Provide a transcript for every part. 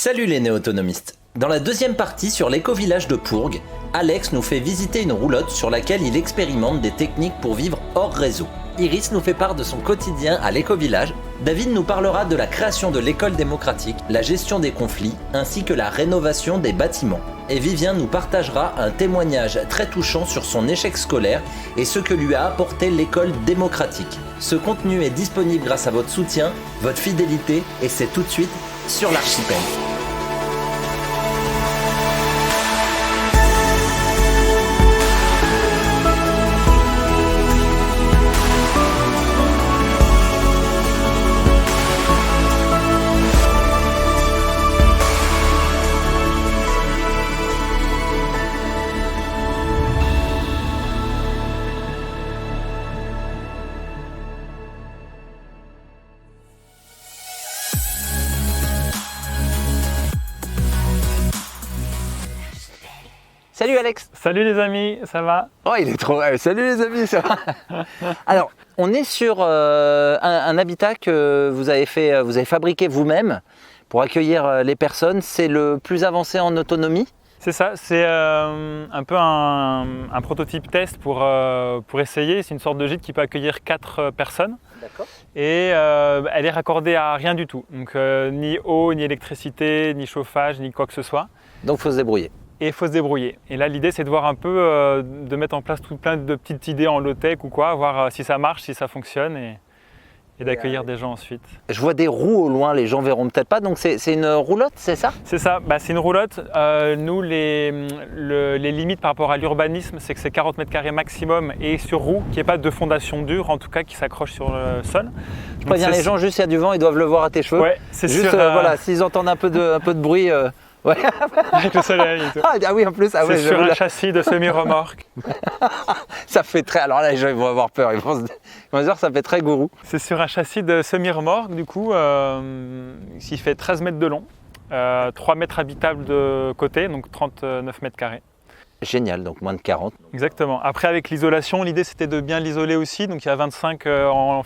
Salut les néo-autonomistes. Dans la deuxième partie sur l'éco-village de Pourgues, Alex nous fait visiter une roulotte sur laquelle il expérimente des techniques pour vivre hors réseau. Iris nous fait part de son quotidien à l'éco-village. David nous parlera de la création de l'école démocratique, la gestion des conflits, ainsi que la rénovation des bâtiments. Et Vivien nous partagera un témoignage très touchant sur son échec scolaire et ce que lui a apporté l'école démocratique. Ce contenu est disponible grâce à votre soutien, votre fidélité, et c'est tout de suite sur l'archipel. Salut Alex. Salut les amis, ça va? Oh, il est trop... salut les amis, ça va? Alors, on est sur un habitat que vous avez fabriqué vous-même pour accueillir les personnes. C'est le plus avancé en autonomie? C'est ça, c'est un peu un prototype test pour essayer. C'est une sorte de gîte qui peut accueillir 4 personnes. D'accord. Et elle est raccordée à rien du tout. Donc ni eau, ni électricité, ni chauffage, ni quoi que ce soit. Donc il faut se débrouiller. Et il faut se débrouiller. Et là, l'idée, c'est de voir un peu, de mettre en place tout plein de petites idées en low-tech ou quoi, voir si ça marche, si ça fonctionne et d'accueillir des gens ensuite. Je vois des roues au loin, les gens verront peut-être pas. Donc c'est une roulotte, c'est ça? C'est ça, c'est une roulotte. Nous, les limites par rapport à l'urbanisme, c'est que c'est 40 mètres carrés maximum et sur roue, qu'il n'y ait pas de fondation dure, en tout cas qui s'accroche sur le sol. Je préviens les gens, juste s'il y a du vent, ils doivent le voir à tes cheveux. Ouais, c'est juste, sûr. Voilà, s'ils entendent un peu de bruit. Ouais. Avec le soleil et tout. Ah oui, en plus, c'est sur un châssis de semi-remorque. Ça fait très... Alors là, les gens ils vont avoir peur, ils vont se dire ça fait très gourou. C'est sur un châssis de semi-remorque, du coup, il fait 13 mètres de long, 3 mètres habitables de côté, donc 39 mètres carrés. Génial, donc moins de 40. Exactement. Après, avec l'isolation, l'idée c'était de bien l'isoler aussi. Donc il y a 25 en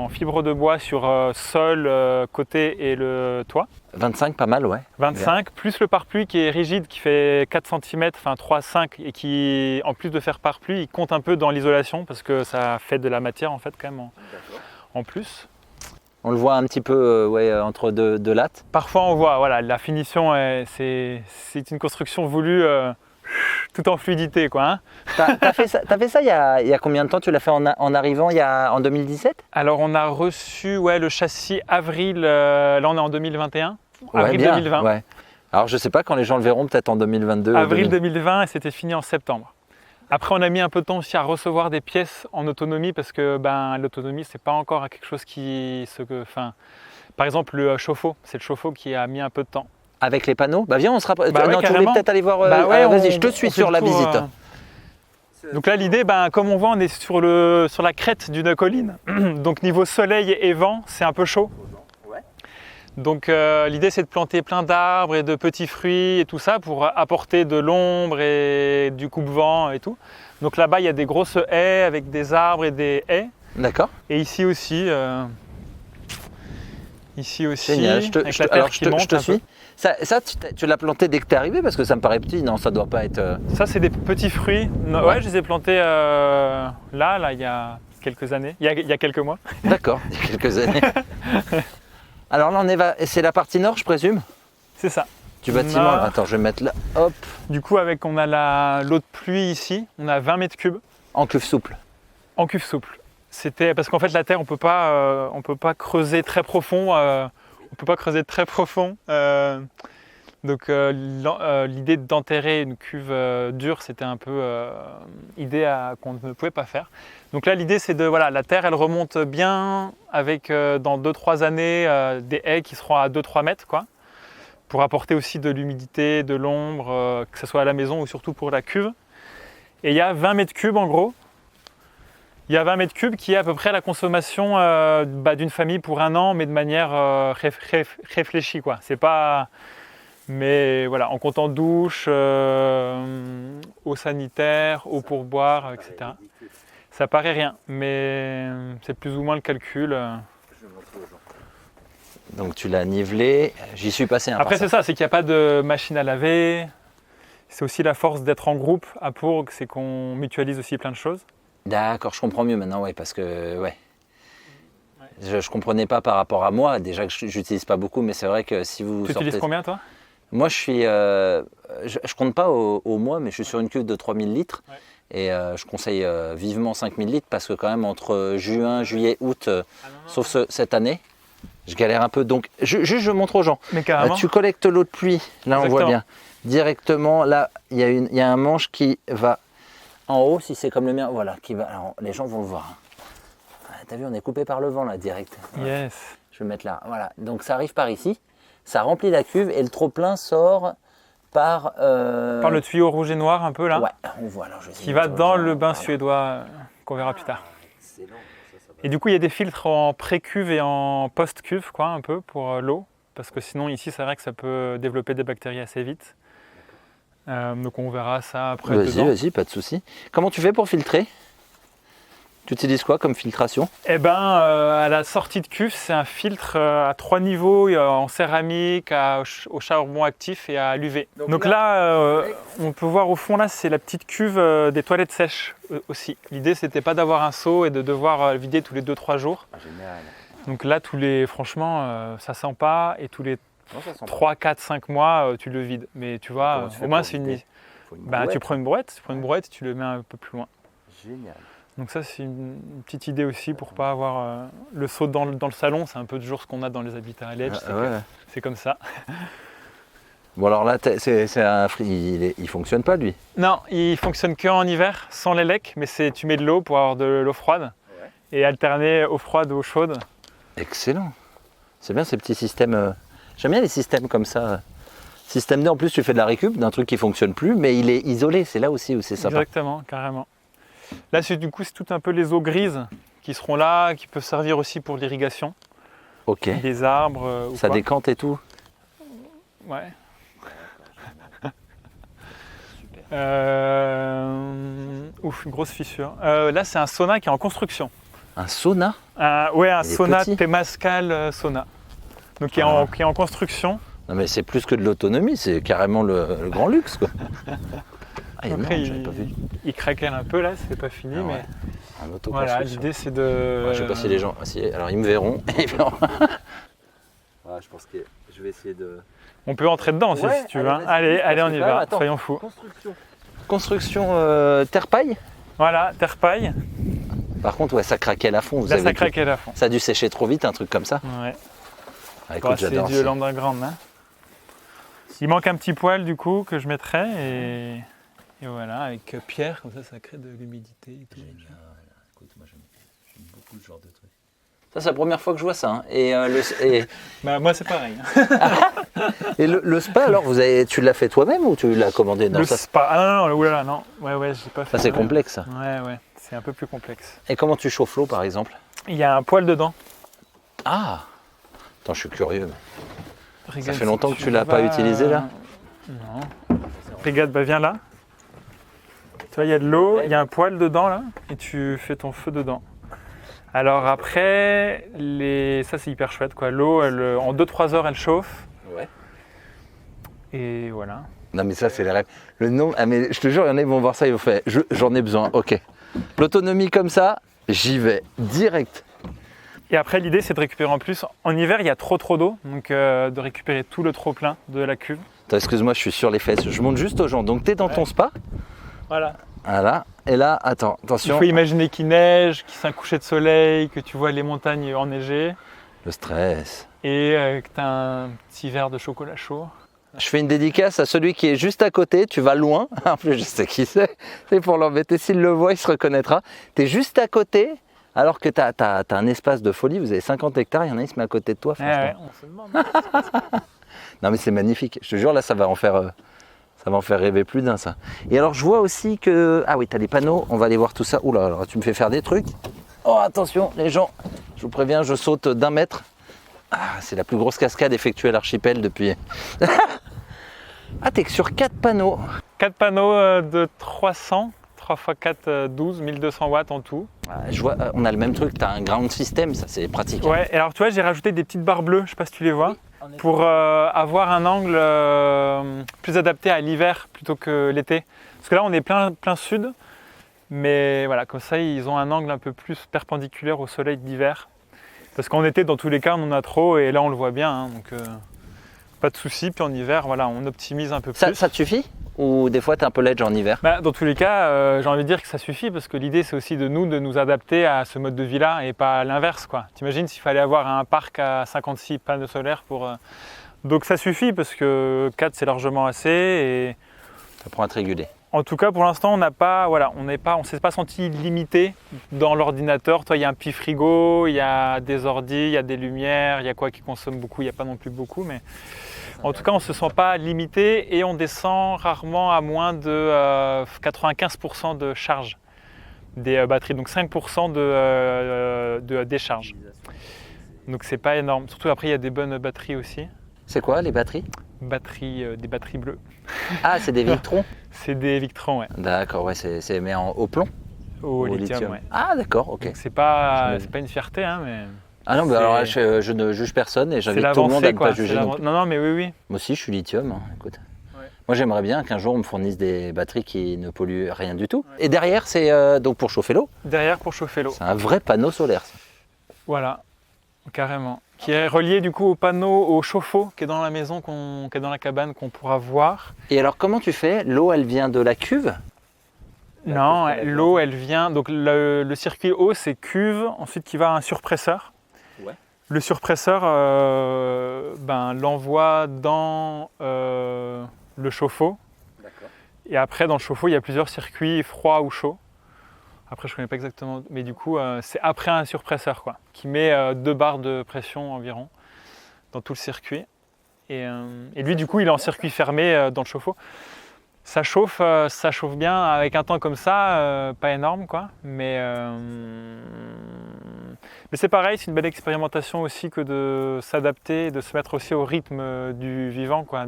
fibre de bois sur sol, côté et le toit. 25, pas mal, ouais. 25, bien. Plus le pare-pluie qui est rigide, qui fait 4 cm, enfin 3-5, et qui, en plus de faire pare-pluie, il compte un peu dans l'isolation parce que ça fait de la matière en fait quand même en plus. On le voit un petit peu entre deux lattes. Parfois on voit, voilà, la finition, c'est une construction voulue tout en fluidité, quoi. Hein. T'as fait ça il y a combien de temps? Tu l'as fait en arrivant en 2017? Alors on a reçu le châssis avril, là on est en 2021, avril bien, 2020. Ouais. Alors je sais pas quand les gens le verront, peut-être en 2022. Avril 2020 et c'était fini en septembre. Après on a mis un peu de temps aussi à recevoir des pièces en autonomie parce que l'autonomie c'est pas encore quelque chose par exemple le chauffe-eau, c'est le chauffe-eau qui a mis un peu de temps. Avec les panneaux? Viens, on sera. Ouais, non, tu voulais peut-être aller voir. Vas-y, je te suis sur la visite. Donc là, l'idée, comme on voit, on est sur la crête d'une colline. Donc niveau soleil et vent, c'est un peu chaud. Ouais. Donc l'idée, c'est de planter plein d'arbres et de petits fruits et tout ça pour apporter de l'ombre et du coupe-vent et tout. Donc là-bas, il y a des grosses haies avec des arbres et des haies. D'accord. Et ici aussi. Génial. Je te suis. Ça tu l'as planté dès que tu es arrivé parce que ça me paraît petit, non, ça doit pas être... Ça, c'est des petits fruits. Ouais, je les ai plantés là, il y a quelques années, il y a quelques mois. D'accord, il y a quelques années. Alors là, c'est la partie nord, je présume? C'est ça. Du bâtiment, attends, je vais mettre là, hop. Du coup, on a l'eau de pluie ici, on a 20 mètres cubes. En cuve souple? En cuve souple. C'était parce qu'en fait, la terre, on peut pas creuser très profond. Donc l'idée d'enterrer une cuve dure, c'était un peu idée qu'on ne pouvait pas faire. Donc là, l'idée, c'est la terre, elle remonte bien avec dans 2-3 années des haies qui seront à 2-3 mètres, quoi, pour apporter aussi de l'humidité, de l'ombre, que ce soit à la maison ou surtout pour la cuve. Et il y a 20 mètres cubes en gros. Il y a 20 mètres cubes qui est à peu près la consommation d'une famille pour un an, mais de manière réfléchie, quoi. C'est pas... Mais voilà, en comptant douche, eau sanitaire, eau pour boire, etc. Ça paraît rien, mais c'est plus ou moins le calcul. Donc tu l'as nivelé, j'y suis passé. Après c'est ça, c'est qu'il n'y a pas de machine à laver. C'est aussi la force d'être en groupe à Pourg, c'est qu'on mutualise aussi plein de choses. D'accord, je comprends mieux maintenant, ouais, parce que je ne comprenais pas par rapport à moi. Déjà que j'utilise pas beaucoup, mais c'est vrai que si vous Tu utilises combien toi? Moi je suis, je compte pas au mois, mais je suis sur une cuve de 3000 litres. Ouais. Et je conseille vivement 5000 litres parce que quand même entre juin, juillet, août, sauf cette année, je galère un peu. Donc je montre aux gens. Mais carrément. Tu collectes l'eau de pluie, là on voit Exactement. bien. Directement, là il y a un manche qui va en haut, si c'est comme le mien, voilà, qui va. Alors les gens vont le voir. T'as vu, on est coupé par le vent là, direct. Voilà. Yes. Je vais me mettre là, voilà. Donc ça arrive par ici, ça remplit la cuve et le trop-plein sort par le tuyau rouge et noir un peu là. Ouais, on voit. Alors, qui va dans le bain suédois qu'on verra plus tard. Excellent. Et du coup, il y a des filtres en pré-cuve et en post-cuve, quoi, un peu pour l'eau. Parce que sinon, ici, c'est vrai que ça peut développer des bactéries assez vite. Donc, on verra ça après. Vas-y, pas de souci. Comment tu fais pour filtrer? Tu utilises quoi comme filtration? Eh ben, à la sortie de cuve, c'est un filtre à 3 niveaux, en céramique, au charbon actif et à l'UV. Donc là, on peut voir au fond, là, c'est la petite cuve des toilettes sèches aussi. L'idée, c'était pas d'avoir un seau et de devoir vider tous les 2-3 jours. Génial. Donc là, franchement, ça sent pas et tous les 3, 4, 5 mois, tu le vides. Mais tu vois, au moins, c'est une... tu prends une brouette, et tu le mets un peu plus loin. Génial. Donc ça, c'est une petite idée aussi pour pas avoir le seau dans le salon. C'est un peu toujours ce qu'on a dans les habitats à Liège. C'est comme ça. Bon alors là, il fonctionne pas lui? Non, il fonctionne qu'en hiver, sans les lecs. Mais tu mets de l'eau pour avoir de l'eau froide et alterner eau froide, eau chaude. Excellent. C'est bien ces petits systèmes. J'aime bien les systèmes comme ça. Système D, en plus tu fais de la récup d'un truc qui fonctionne plus, mais il est isolé. C'est là aussi où c'est sympa. Exactement, carrément. Là, du coup, c'est tout un peu les eaux grises qui seront là, qui peuvent servir aussi pour l'irrigation. Ok. Des arbres. Ça décante et tout. Ouais. Ouf, une grosse fissure. Là, c'est un sauna qui est en construction. Un sauna? Ouais, un sauna Temascal sauna. Donc qui est en construction. Non mais c'est plus que de l'autonomie, c'est carrément le grand luxe quoi. Après, il craquelle un peu là, c'est pas fini, mais un autoconstruction. Voilà, l'idée c'est de. Ouais, je sais pas si les gens. Alors ils me verront. Voilà, je pense que je vais essayer de. On peut entrer dedans aussi si tu veux. Allez, on y va. Attends, soyons fous. Construction terre-paille. Voilà, terre-paille. Par contre, ouais, ça craquait à fond. Là, ça craquait à fond. Ça a dû sécher trop vite, un truc comme ça. Ouais. Écoute, c'est du underground. Hein. Il manque un petit poil du coup que je mettrai et voilà, avec pierre, comme ça crée de l'humidité et tout. Génial. Écoute, moi j'aime beaucoup ce genre de truc. Ça, c'est la première fois que je vois ça. Hein. Bah, moi, c'est pareil. Et le spa, alors, tu l'as fait toi-même ou tu l'as commandé? Spa, non, oulala, non. Ouais, j'ai pas fait. Ça, c'est complexe. Ça. Ouais, c'est un peu plus complexe. Et comment tu chauffes l'eau, par exemple? Il y a un poêle dedans. Ah! Attends, je suis curieux. Regarde, ça fait longtemps que tu l'as pas utilisé, là? Non. Regarde, viens là. Tu vois, il y a de l'eau, il y a un poêle dedans, là, et tu fais ton feu dedans. Alors après, ça c'est hyper chouette quoi. L'eau, en 2-3 heures, elle chauffe. Ouais. Et voilà. Non mais ça c'est les rêves. Le nom, mais je te jure, il y en a qui vont voir ça, ils vont faire, j'en ai besoin, ok. L'autonomie comme ça, j'y vais, direct. Et après l'idée c'est de récupérer en plus. En hiver, il y a trop d'eau, donc de récupérer tout le trop plein de la cuve. Attends, excuse-moi, je suis sur les fesses, je monte juste aux gens. Donc t'es dans ton spa. Voilà. Voilà. Et là, attention. Il faut imaginer qu'il neige, qu'il c'est un coucher de soleil, que tu vois les montagnes enneigées. Le stress. Et que tu as un petit verre de chocolat chaud. Je fais une dédicace à celui qui est juste à côté. Tu vas loin. En plus, je sais qui c'est. C'est pour l'embêter. S'il le voit, il se reconnaîtra. Tu es juste à côté, alors que tu as un espace de folie. Vous avez 50 hectares. Il y en a qui se met à côté de toi. Ouais, on se demande. Non, mais c'est magnifique. Je te jure, là, ça va en faire rêver plus d'un, ça. Et alors, je vois aussi que... Ah oui, tu as des panneaux. On va aller voir tout ça. Oula, alors tu me fais faire des trucs. Oh, attention, les gens. Je vous préviens, je saute d'1 mètre. Ah, c'est la plus grosse cascade effectuée à l'archipel depuis... Ah, t'es que sur 4 panneaux. 4 panneaux de 300 3x4, 12, 1200 watts en tout. Je vois, on a le même truc, tu as un ground system, ça c'est pratique. Ouais, et alors tu vois, j'ai rajouté des petites barres bleues, je sais pas si tu les vois, pour avoir un angle plus adapté à l'hiver plutôt que l'été. Parce que là, on est plein sud, mais voilà, comme ça, ils ont un angle un peu plus perpendiculaire au soleil d'hiver. Parce qu'en été, dans tous les cas, on en a trop, et là, on le voit bien, hein, donc pas de souci. Puis en hiver, voilà, on optimise un peu plus. Ça te suffit? Ou des fois, tu es un peu ledge en hiver? Dans tous les cas, j'ai envie de dire que ça suffit, parce que l'idée, c'est aussi de nous adapter à ce mode de vie-là, et pas à l'inverse, quoi. T'imagines s'il fallait avoir un parc à 56 panneaux solaires pour... Donc ça suffit, parce que 4, c'est largement assez, et... Ça prend à te réguler. En tout cas, pour l'instant, on s'est pas senti limité dans l'ordinateur. Toi, il y a un petit frigo, il y a des ordis, il y a des lumières, il y a quoi qui consomme beaucoup, il n'y a pas non plus beaucoup, mais en tout cas, on ne se sent pas limité et on descend rarement à moins de 95% de charge des batteries, donc 5% de décharge. Donc c'est pas énorme. Surtout après, il y a des bonnes batteries aussi. C'est quoi les batteries? Des batteries bleues. Ah, c'est des Victron? C'est des Victron, ouais. D'accord, ouais, c'est mais au plomb? Au lithium, ouais. Ah, d'accord, ok. Donc c'est pas une fierté, hein, mais... Ah non, mais alors je ne juge personne et j'invite tout le monde à ne pas juger. Non, mais oui. Moi aussi, je suis lithium, hein, écoute. Ouais. Moi, j'aimerais bien qu'un jour, on me fournisse des batteries qui ne polluent rien du tout. Ouais. Et derrière, c'est donc pour chauffer l'eau? Derrière, pour chauffer l'eau. C'est un vrai panneau solaire, ça. Voilà, carrément. Qui est relié du coup au panneau, au chauffe-eau qui est dans la maison, qui est dans la cabane, qu'on pourra voir. Et alors, comment tu fais? L'eau, elle vient de la cuve? Non, l'eau, elle vient... Donc le circuit eau, c'est cuve, ensuite qui va à un surpresseur. Ouais. Le surpresseur l'envoie dans le chauffe-eau. D'accord. Et après, dans le chauffe-eau, il y a plusieurs circuits, froid ou chaud. Après, je ne connais pas exactement, mais du coup, c'est après un surpresseur, quoi, qui met 2 barres de pression environ dans tout le circuit. Et lui, du coup, il est en circuit fermé dans le chauffe-eau. Ça chauffe bien avec un temps comme ça, pas énorme, quoi. Mais c'est pareil, c'est une belle expérimentation aussi que de s'adapter, de se mettre aussi au rythme du vivant, quoi.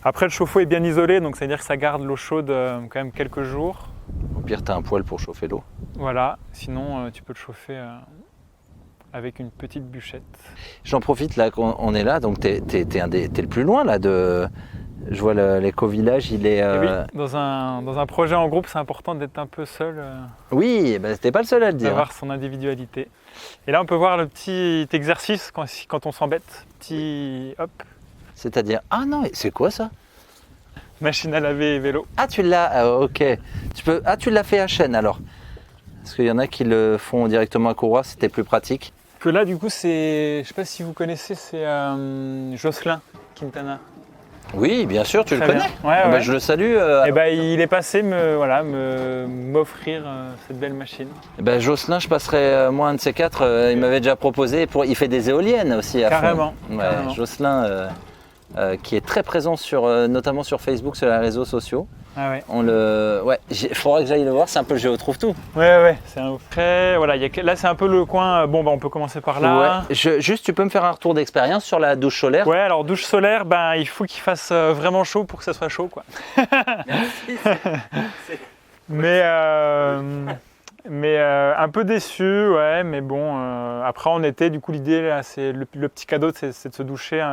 Après, le chauffe-eau est bien isolé, donc ça veut dire que ça garde l'eau chaude quand même quelques jours. Au pire, tu as un poêle pour chauffer l'eau. Voilà, sinon tu peux le chauffer avec une petite bûchette. J'en profite là qu'on est là, donc t'es le plus loin là de... Je vois l'éco-village, il est... Oui, dans un projet en groupe, c'est important d'être un peu seul. Oui, t'es pas le seul à le dire. D'avoir son individualité. Et là, on peut voir le petit exercice quand on s'embête. Petit hop. C'est-à-dire, ah non, c'est quoi ça? Machine à laver et vélo. Ah, tu l'as, ok. Tu l'as fait à chaîne alors? Parce qu'il y en a qui le font directement à courroie, c'était plus pratique. Que là, du coup, je sais pas si vous connaissez, c'est Jocelyn Quintana. Oui, bien sûr, tu le connais. Ouais. Je le salue. Il est passé m'offrir cette belle machine. Jocelyn, je passerai moi un de ces quatre. Il m'avait déjà proposé. Il fait des éoliennes aussi à carrément, fond. Ouais, carrément. Jocelyn, qui est très présent notamment sur Facebook, sur les réseaux sociaux. Ah ouais. Il faudra que j'aille le voir. C'est un peu GeoTrouve-Tout. Ouais. C'est un frais. Voilà, là, c'est un peu le coin. On peut commencer par là. Ouais. Juste, tu peux me faire un retour d'expérience sur la douche solaire? Ouais, alors douche solaire, il faut qu'il fasse vraiment chaud pour que ça soit chaud, quoi. Mais un peu déçu, ouais. Mais bon, après en été, du coup, l'idée là, c'est le petit cadeau, c'est de se doucher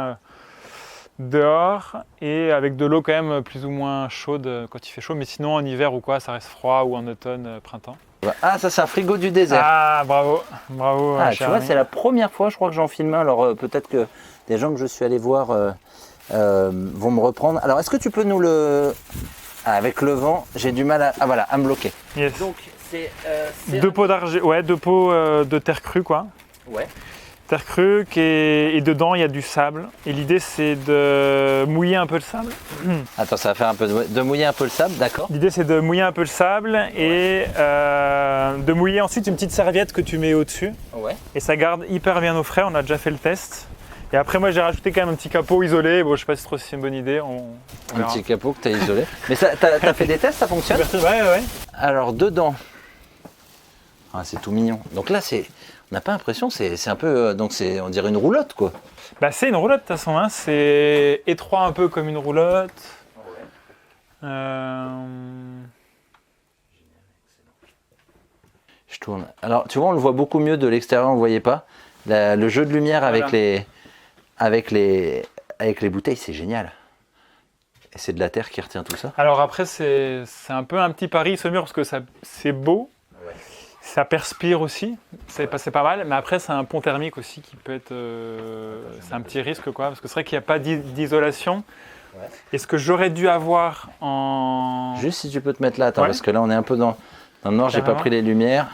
dehors et avec de l'eau quand même plus ou moins chaude quand il fait chaud, mais sinon en hiver ou quoi, ça reste froid, ou en automne, printemps. Ah, ça c'est un frigo du désert. Ah, bravo. Ah, tu vois, c'est la première fois, je crois que j'en filme un. Alors peut-être que des gens que je suis allé voir vont me reprendre. Alors est-ce que tu peux nous le... Ah, avec le vent, j'ai du mal à me bloquer. Yes. Donc c'est 2 pots d'argile, ouais, 2 pots de terre crue, quoi. Ouais. Terre crue et dedans il y a du sable. Et l'idée c'est de mouiller un peu le sable. Attends, ça va faire un peu de mouiller un peu le sable, d'accord. L'idée c'est de mouiller un peu le sable et de mouiller ensuite une petite serviette que tu mets au-dessus. Ouais. Et ça garde hyper bien au frais, on a déjà fait le test. Et après moi j'ai rajouté quand même un petit capot isolé. Bon, je sais pas si c'est trop si c'est une bonne idée. Un petit capot que tu as isolé. Mais t'as fait des tests, ça fonctionne? Ouais. Alors dedans, c'est tout mignon. Donc là on n'a pas l'impression, c'est un peu, on dirait une roulotte, quoi. C'est une roulotte de toute façon, hein. C'est étroit un peu comme une roulotte. Je tourne. Alors, tu vois, on le voit beaucoup mieux de l'extérieur, on ne voyait pas. Le jeu de lumière avec les bouteilles, c'est génial. Et c'est de la terre qui retient tout ça. Alors après, c'est un peu un petit pari ce mur parce que c'est beau, ça perspire aussi, c'est pas mal. Mais après, c'est un pont thermique aussi qui peut être... c'est un petit risque quoi, parce que c'est vrai qu'il n'y a pas d'isolation. Ouais. Et ce que j'aurais dû avoir en... Juste si tu peux te mettre là, attends, parce que là on est un peu dans le noir, j'ai pas pris les lumières.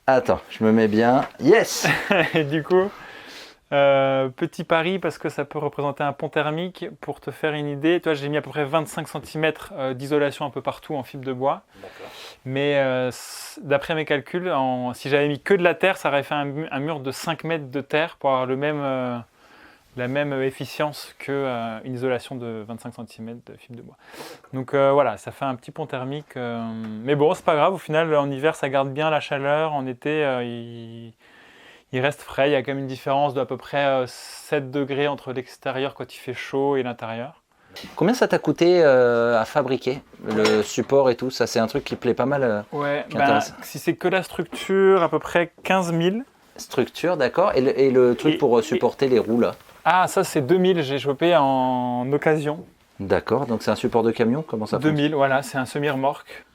Attends, je me mets bien. Yes. Et du coup, petit pari parce que ça peut représenter un pont thermique. Pour te faire une idée, toi j'ai mis à peu près 25 cm d'isolation un peu partout en fibre de bois. Mais d'après mes calculs, si j'avais mis que de la terre, ça aurait fait un mur de 5 mètres de terre pour avoir la même efficience qu'une isolation de 25 cm de fibre de bois. Donc voilà, ça fait un petit pont thermique. Mais bon, c'est pas grave, au final, en hiver, ça garde bien la chaleur. En été, il reste frais. Il y a quand même une différence d'à peu près 7 degrés entre l'extérieur quand il fait chaud et l'intérieur. Combien ça t'a coûté à fabriquer le support et tout? Ça, c'est un truc qui plaît pas mal. Ouais, si c'est que la structure, à peu près 15 000. Structure, d'accord. Et le truc pour supporter les roues, là? Ah, ça c'est 2000, j'ai chopé en occasion. D'accord, donc c'est un support de camion, comment ça fonctionne? 2000, voilà, c'est un semi-remorque.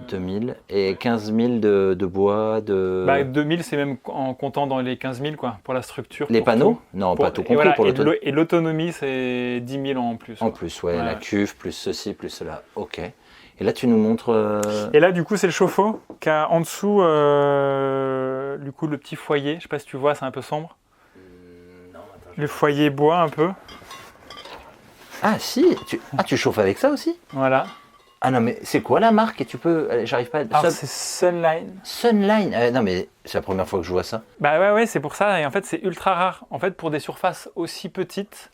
2000 et 15 000 de bois, de... 2000 c'est même en comptant dans les 15 000 quoi, pour la structure. Les panneaux? Non, pas tout compris pour l'autonomie. Et l'autonomie c'est 10 000 en plus. En plus, ouais, la cuve, plus ceci, plus cela, ok. Et là tu nous montres... Et là du coup c'est le chauffe-eau, qui a en dessous du coup le petit foyer, je sais pas si tu vois, c'est un peu sombre. Le foyer bois un peu. Ah si, tu chauffes avec ça aussi? Voilà. Ah non mais c'est quoi la marque? Et tu peux, j'arrive pas. Alors c'est Sunline. Sunline. Non mais c'est la première fois que je vois ça. Bah ouais, c'est pour ça. Et en fait c'est ultra rare. En fait pour des surfaces aussi petites,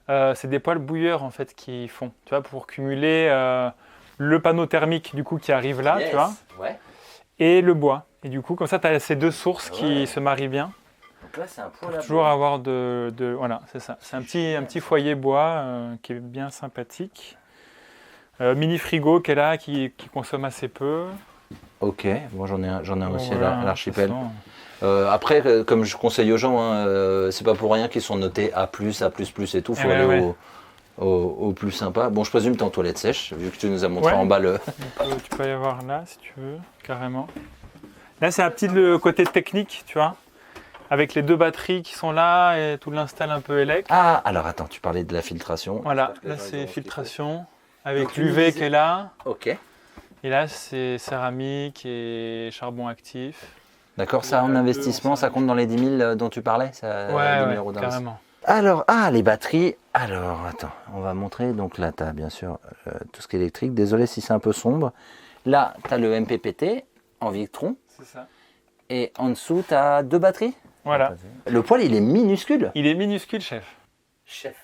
c'est des poêles bouilleurs en fait qui font. Tu vois, pour cumuler le panneau thermique du coup qui arrive là, tu vois. Ouais. Et le bois. Et du coup comme ça tu as ces deux sources qui se marient bien. Donc là c'est un poêle à toujours bois. avoir voilà, c'est ça. C'est un petit foyer bois qui est bien sympathique. Mini frigo qu'elle a qui consomme assez peu. Ok, moi j'en ai un aussi à l'archipel. Après, comme je conseille aux gens, c'est pas pour rien qu'ils sont notés A+, A++ et tout. Faut aller au plus sympa. Bon, je présume que t'es en toilette sèche, vu que tu nous as montré en bas le... Tu peux y avoir là si tu veux, carrément. Là c'est un petit le côté technique, tu vois. Avec les deux batteries qui sont là et tout l'install un peu élect. Ah, alors attends, tu parlais de la filtration. Voilà, là c'est filtration avec l'UV qui est là. Ok. Et là c'est céramique et charbon actif. D'accord, ça en investissement, ça compte dans les 10 000 dont tu parlais? Ouais, carrément. Alors, les batteries. Alors, attends, on va montrer. Donc là, tu as bien sûr tout ce qui est électrique. Désolé si c'est un peu sombre. Là, tu as le MPPT en Victron. C'est ça. Et en dessous, tu as 2 batteries. Voilà. Le poêle, il est minuscule. Il est minuscule, chef. Chef.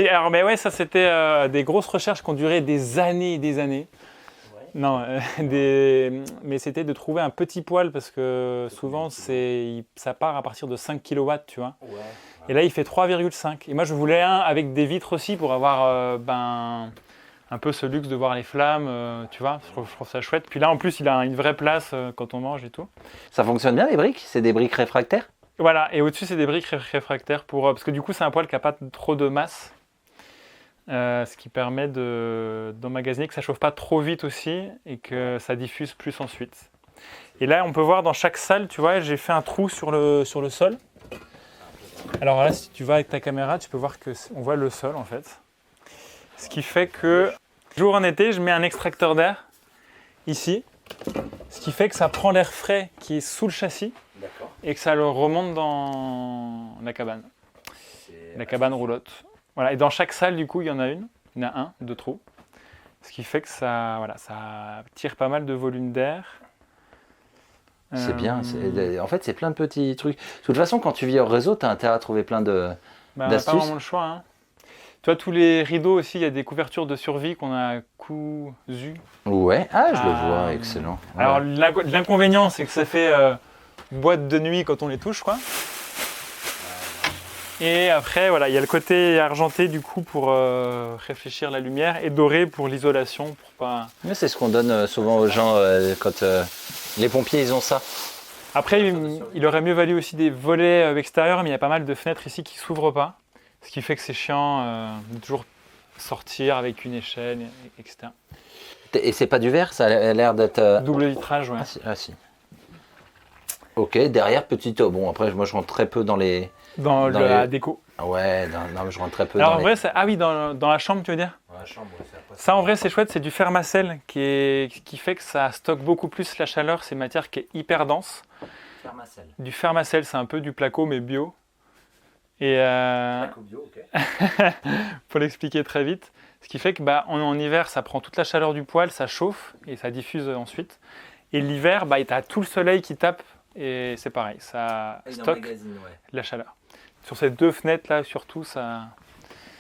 Alors, mais ouais, ça c'était des grosses recherches qui ont duré des années et des années. Ouais. Non, mais c'était de trouver un petit poêle parce que souvent ça part à partir de 5 kW, tu vois. Ouais. Et là, il fait 3,5. Et moi, je voulais un avec des vitres aussi pour avoir un peu ce luxe de voir les flammes, tu vois. Je trouve ça chouette. Puis là, en plus, il a une vraie place quand on mange et tout. Ça fonctionne bien, les briques? C'est des briques réfractaires? Voilà, et au-dessus, c'est des briques réfractaires parce que du coup, c'est un poêle qui n'a pas trop de masse. Ce qui permet d'emmagasiner, que ça ne chauffe pas trop vite aussi et que ça diffuse plus ensuite. Et là, on peut voir dans chaque salle, tu vois, j'ai fait un trou sur le sol. Alors là, si tu vas avec ta caméra, tu peux voir qu'on voit le sol en fait. Ce qui fait que, jour en été, je mets un extracteur d'air ici. Ce qui fait que ça prend l'air frais qui est sous le châssis et que ça le remonte dans la cabane. La cabane roulotte. Voilà. Et dans chaque salle, du coup, il y en a une. Il y en a 2 trous. Ce qui fait que ça tire pas mal de volume d'air. C'est bien. En fait, c'est plein de petits trucs. De toute façon, quand tu vis hors réseau, tu as intérêt à trouver plein d'astuces. On n'a pas vraiment le choix. Hein. Tu vois, tous les rideaux aussi, il y a des couvertures de survie qu'on a cousues. Ouais, je le vois, excellent. Ouais. Alors, l'inconvénient, c'est que ça fait boîte de nuit quand on les touche, quoi. Et après, voilà, il y a le côté argenté du coup pour réfléchir la lumière et doré pour l'isolation, pour pas. Mais c'est ce qu'on donne souvent aux gens quand les pompiers ils ont ça. Après, il aurait mieux valu aussi des volets extérieurs, mais il y a pas mal de fenêtres ici qui s'ouvrent pas, ce qui fait que c'est chiant de toujours sortir avec une échelle, etc. Et c'est pas du verre, ça a l'air d'être. Double vitrage, ouais. Ah si. Ok, derrière petite. Bon après moi je rentre très peu dans les. Dans la déco. Ouais, non mais je rentre très peu. Alors dans en vrai, ah oui, dans la chambre, tu veux dire? Dans la chambre, ouais, ça en vrai c'est chouette, c'est du Fermacell qui fait que ça stocke beaucoup plus la chaleur, c'est une matière qui est hyper dense. Fermacell. Du Fermacell, c'est un peu du placo mais bio. Et Placo bio, ok. pour l'expliquer très vite, ce qui fait que en hiver ça prend toute la chaleur du poêle, ça chauffe et ça diffuse ensuite. Et l'hiver, tu as tout le soleil qui tape et c'est pareil, ça stocke la chaleur. Sur ces deux fenêtres là surtout ça...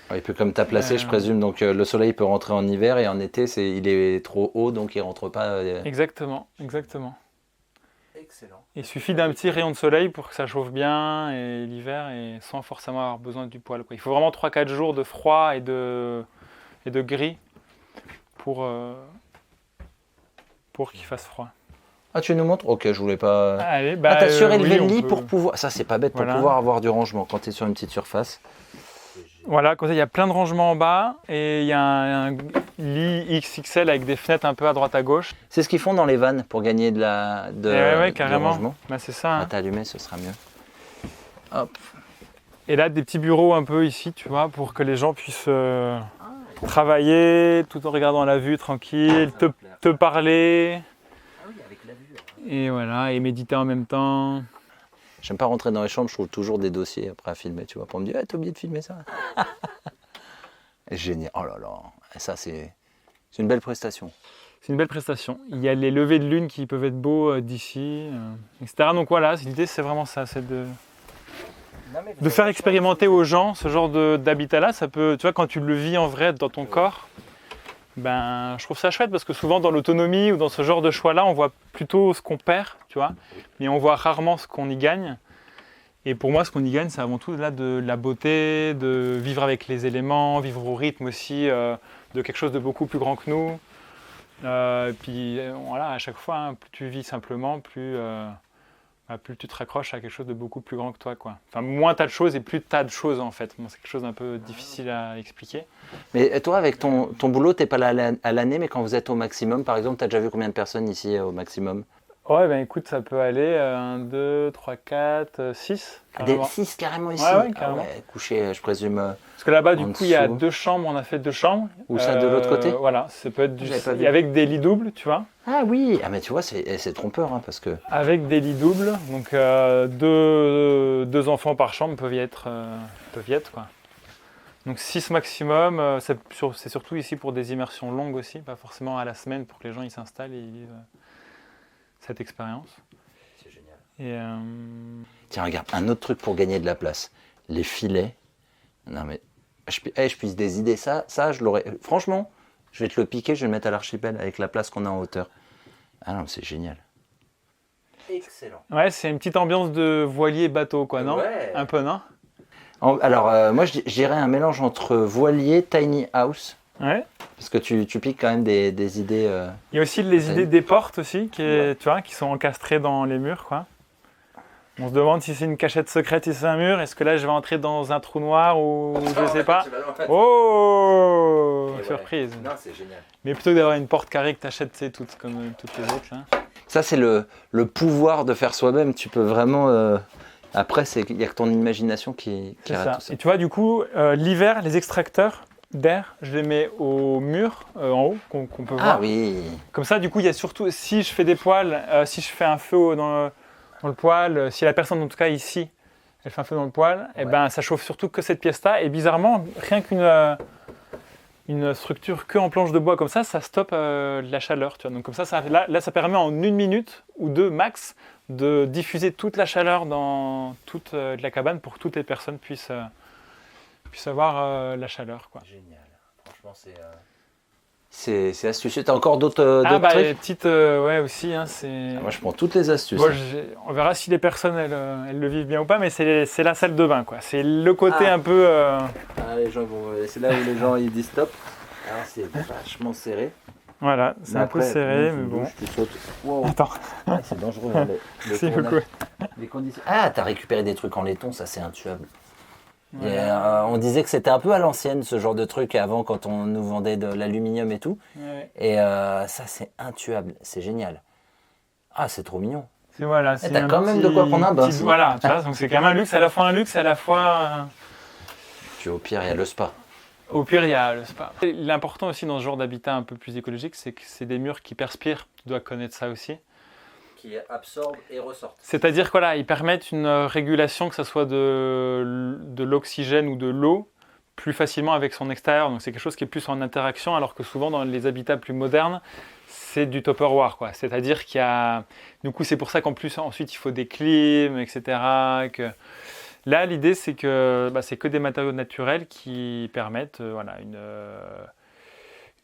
Ouais, et puis comme tu as placé, je présume, donc le soleil peut rentrer en hiver et en été il est trop haut donc il rentre pas. Exactement. Excellent. Il suffit d'un petit rayon de soleil pour que ça chauffe bien et l'hiver et sans forcément avoir besoin du poêle, quoi. Il faut vraiment 3-4 jours de froid et de gris pour qu'il fasse froid. Ah, tu nous montres? Ok, je voulais pas. Allez, t'as surélevé le oui, lit pour pouvoir. Ça, c'est pas bête, pour pouvoir avoir du rangement quand tu es sur une petite surface. Voilà, comme ça, il y a plein de rangements en bas et il y a un lit XXL avec des fenêtres un peu à droite à gauche. C'est ce qu'ils font dans les vannes pour gagner ouais, carrément. du rangement. C'est ça. Hein. T'as allumé, ce sera mieux. Hop. Et là, des petits bureaux un peu ici, tu vois, pour que les gens puissent travailler tout en regardant la vue tranquille, te parler. Ah oui, avec la vue. Et voilà, et méditer en même temps. J'aime pas rentrer dans les chambres, je trouve toujours des dossiers après à filmer, tu vois, pour me dire, t'as oublié de filmer ça. Génial, oh là là, ça c'est une belle prestation. C'est une belle prestation. Il y a les levées de lune qui peuvent être beaux d'ici, etc. Donc voilà, l'idée c'est vraiment ça, c'est de faire expérimenter aux gens ce genre d'habitat-là. Ça peut, tu vois, quand tu le vis en vrai dans ton corps, je trouve ça chouette parce que souvent dans l'autonomie ou dans ce genre de choix-là, on voit plutôt ce qu'on perd, tu vois, mais on voit rarement ce qu'on y gagne. Et pour moi, ce qu'on y gagne, c'est avant tout là de la beauté, de vivre avec les éléments, vivre au rythme aussi de quelque chose de beaucoup plus grand que nous. Puis voilà, à chaque fois, hein, plus tu vis simplement, plus tu te raccroches à quelque chose de beaucoup plus grand que toi, quoi. Enfin, moins tu as de choses et plus tu as de choses en fait. Bon, c'est quelque chose d'un peu difficile à expliquer. Mais toi, avec ton boulot, tu n'es pas là à l'année, mais quand vous êtes au maximum, par exemple, tu as déjà vu combien de personnes ici au maximum? Ouais, écoute, ça peut aller 1, 2, 3, 4, 6. 6 carrément ici? Ouais, carrément. Couché, je présume. Parce que là-bas, du coup, il y a 2 chambres, on a fait 2 chambres. Ou ça de l'autre côté? Voilà, ça peut être avec des lits doubles, tu vois. Ah oui, mais tu vois, c'est trompeur, hein, parce que... Avec des lits doubles, donc 2 enfants par chambre peuvent y être, quoi. Donc 6 maximum, c'est surtout ici pour des immersions longues aussi, pas forcément à la semaine pour que les gens ils s'installent et ils vivent cette expérience. C'est génial. Et Tiens, regarde, un autre truc pour gagner de la place. Les filets. Non mais, je puisse des idées. Ça je l'aurais... Franchement, je vais te le piquer, je vais le mettre à l'archipel avec la place qu'on a en hauteur. Ah non, c'est génial. Excellent. Ouais, c'est une petite ambiance de voilier bateau, quoi, non? Ouais. Un peu, non? Alors, moi, je dirais un mélange entre voilier, tiny house. Ouais. Parce que tu piques quand même des idées... Il y a aussi les idées des portes aussi, tu vois, qui sont encastrées dans les murs, quoi. On se demande si c'est une cachette secrète, si c'est un mur. Est-ce que là, je vais entrer dans un trou noir ou je sais pas. Oh, surprise. Non, c'est génial. Mais plutôt que d'avoir une porte carrée que tu achètes, c'est toutes comme toutes les autres. Là. Ça, c'est le pouvoir de faire soi-même. Tu peux vraiment... Après, il n'y a que ton imagination qui arrête tout ça. Et tu vois, du coup, l'hiver, les extracteurs d'air, je les mets au mur en haut, qu'on peut voir. Ah oui. Comme ça, du coup, il y a surtout, si je fais des poêles, si je fais un feu dans le poêle, si la personne, en tout cas ici, elle fait un feu dans le poêle, et ben ça chauffe surtout que cette pièce-là. Et bizarrement, rien qu'une structure que en planche de bois comme ça stoppe la chaleur. Tu vois. Donc comme ça, là, ça permet en 1 minute ou 2 max de diffuser toute la chaleur dans toute la cabane pour que toutes les personnes puissent avoir la chaleur. Quoi. Génial. Franchement, C'est astucieux. T'as encore d'autres trucs? Les petites, ouais, aussi. Hein, moi, je prends toutes les astuces. Bon, on verra si les personnes, elles le vivent bien ou pas, mais c'est la salle de bain, quoi. C'est le côté un peu... les gens c'est là où les gens ils disent stop. Alors, c'est vachement serré. Voilà, c'est un peu serré, mais bon. Tu sautes. Wow. Attends. C'est dangereux. Hein, c'est beaucoup. Les conditions. Ah, t'as récupéré des trucs en laiton, ça c'est intuable. Ouais. Et, on disait que c'était un peu à l'ancienne ce genre de truc avant quand on nous vendait de l'aluminium et tout. Ouais. Et ça c'est intuable, c'est génial. Ah, c'est trop mignon. Voilà, t'as quand même de quoi prendre un bain. Voilà, tu vois, donc c'est quand même un luxe, à la fois un luxe, à la fois. Puis au pire, il y a le spa. Au pire, il y a le spa. L'important aussi dans ce genre d'habitat un peu plus écologique, c'est que c'est des murs qui perspirent. Tu dois connaître ça aussi. Qui absorbent et ressortent. C'est-à-dire qu'ils permettent une régulation, que ce soit de l'oxygène ou de l'eau, plus facilement avec son extérieur. Donc c'est quelque chose qui est plus en interaction, alors que souvent dans les habitats plus modernes, c'est du Tupperware, quoi. C'est-à-dire qu'il y a... Du coup, c'est pour ça qu'en plus, ensuite, il faut des clims, etc. Là, l'idée, c'est que c'est que des matériaux naturels qui permettent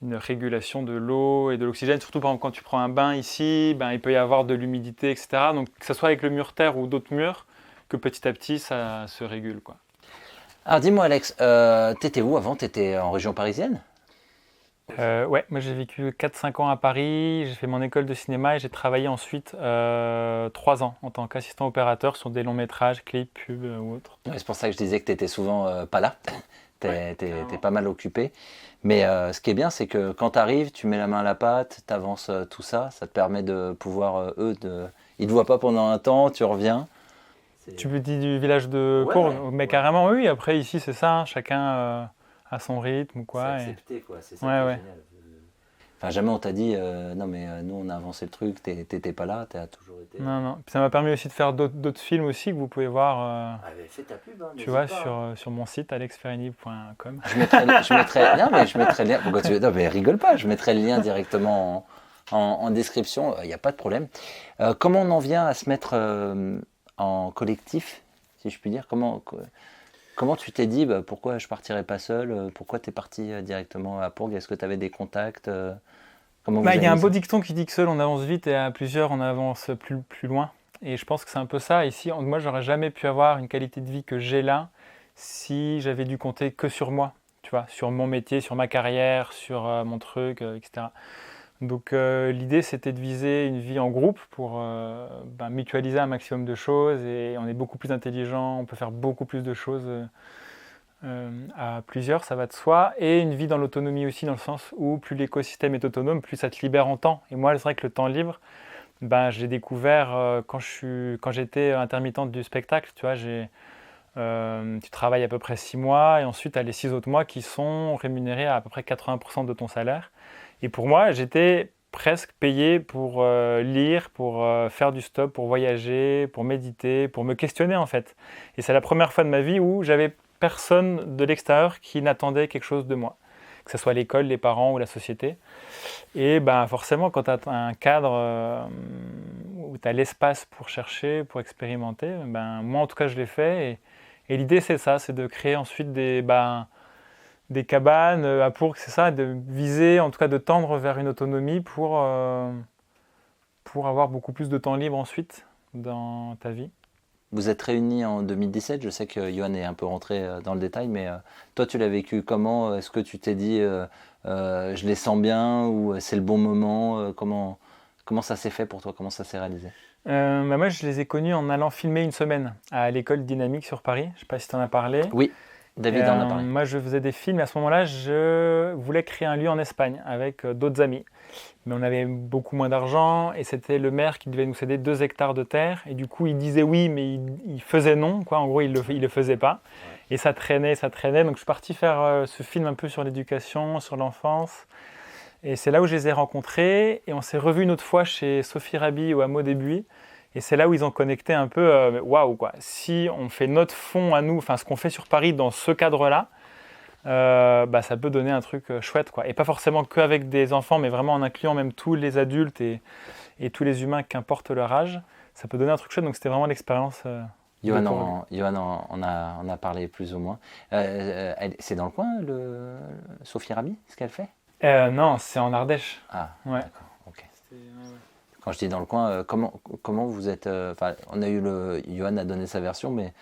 une régulation de l'eau et de l'oxygène. Surtout, par exemple, quand tu prends un bain ici, il peut y avoir de l'humidité, etc. Donc, que ce soit avec le mur terre ou d'autres murs, que petit à petit, ça se régule, quoi. Alors, dis-moi, Alex, t'étais où avant? T'étais en région parisienne? Ouais, moi j'ai vécu 4-5 ans à Paris, j'ai fait mon école de cinéma et j'ai travaillé ensuite 3 ans en tant qu'assistant opérateur sur des longs métrages, clips, pubs ou autres. Ouais, c'est pour ça que je disais que tu étais souvent pas là, t'es pas mal occupé. Mais ce qui est bien, c'est que quand tu arrives, tu mets la main à la pâte, tu avances tout ça, ça te permet de pouvoir, ils ne te voient pas pendant un temps, tu reviens. Tu me dis du village de Pourgue, mais carrément oui, après ici c'est ça, hein, chacun... à son rythme ou quoi. C'est accepté, quoi. C'est ça qui est génial. Enfin, jamais on t'a dit non mais nous on a avancé le truc, t'étais pas là, t'as toujours été. Non. Puis ça m'a permis aussi de faire d'autres films aussi que vous pouvez voir. Fais ta pub, hein, tu vois sur mon site alexferini.com. Je mettrai le lien. Pourquoi non mais rigole pas, je mettrai le lien directement en description. Il n'y a pas de problème. Comment on en vient à se mettre en collectif, si je puis dire? Comment tu t'es dit, pourquoi je partirais pas seul? Pourquoi tu es parti directement à Pourgue? Est-ce que tu avais des contacts? Il y a un beau dicton qui dit que seul on avance vite et à plusieurs on avance plus loin. Et je pense que c'est un peu ça. Ici, moi, j'aurais jamais pu avoir une qualité de vie que j'ai là si j'avais dû compter que sur moi, tu vois, sur mon métier, sur ma carrière, sur mon truc, etc. Donc l'idée, c'était de viser une vie en groupe pour mutualiser un maximum de choses et on est beaucoup plus intelligent, on peut faire beaucoup plus de choses à plusieurs, ça va de soi. Et une vie dans l'autonomie aussi, dans le sens où plus l'écosystème est autonome, plus ça te libère en temps. Et moi, c'est vrai que le temps libre, j'ai découvert quand j'étais intermittente du spectacle, tu vois, tu travailles à peu près 6 mois et ensuite tu as les 6 autres mois qui sont rémunérés à peu près 80% de ton salaire. Et pour moi, j'étais presque payé pour lire, pour faire du stop, pour voyager, pour méditer, pour me questionner en fait. Et c'est la première fois de ma vie où j'avais personne de l'extérieur qui n'attendait quelque chose de moi. Que ce soit l'école, les parents ou la société. Et forcément, quand tu as un cadre où tu as l'espace pour chercher, pour expérimenter, moi en tout cas je l'ai fait. Et l'idée c'est ça, c'est de créer ensuite des cabanes à Pourgue, c'est ça, de viser, en tout cas de tendre vers une autonomie pour avoir beaucoup plus de temps libre ensuite dans ta vie. Vous êtes réunis en 2017, je sais que Johan est un peu rentré dans le détail, mais toi tu l'as vécu comment? Est-ce que tu t'es dit je les sens bien ou c'est le bon moment? Comment ça s'est fait pour toi? Comment ça s'est réalisé? Moi je les ai connus en allant filmer une semaine à l'école Dynamique sur Paris, je ne sais pas si tu en as parlé. Oui. David en a parlé. Moi, je faisais des films et à ce moment-là, je voulais créer un lieu en Espagne avec d'autres amis. Mais on avait beaucoup moins d'argent et c'était le maire qui devait nous céder 2 hectares de terre. Et du coup, il disait oui, mais il faisait non, quoi. En gros, il le faisait pas. Ouais. Et ça traînait. Donc, je suis parti faire ce film un peu sur l'éducation, sur l'enfance. Et c'est là où je les ai rencontrés. Et on s'est revus une autre fois chez Sophie Rabi au Hameau des Buis. Et c'est là où ils ont connecté un peu, waouh quoi. Si on fait notre fond à nous, enfin ce qu'on fait sur Paris dans ce cadre-là, ça peut donner un truc chouette quoi. Et pas forcément qu'avec des enfants, mais vraiment en incluant même tous les adultes et tous les humains, qu'importe leur âge, ça peut donner un truc chouette. Donc c'était vraiment l'expérience. Johan on a parlé plus ou moins. C'est dans le coin, Sophie Rabi, ce qu'elle fait? Non, c'est en Ardèche. Ah, Ouais. d'accord, ok. Quand je dis dans le coin, comment vous êtes... on a eu Johan a donné sa version, mais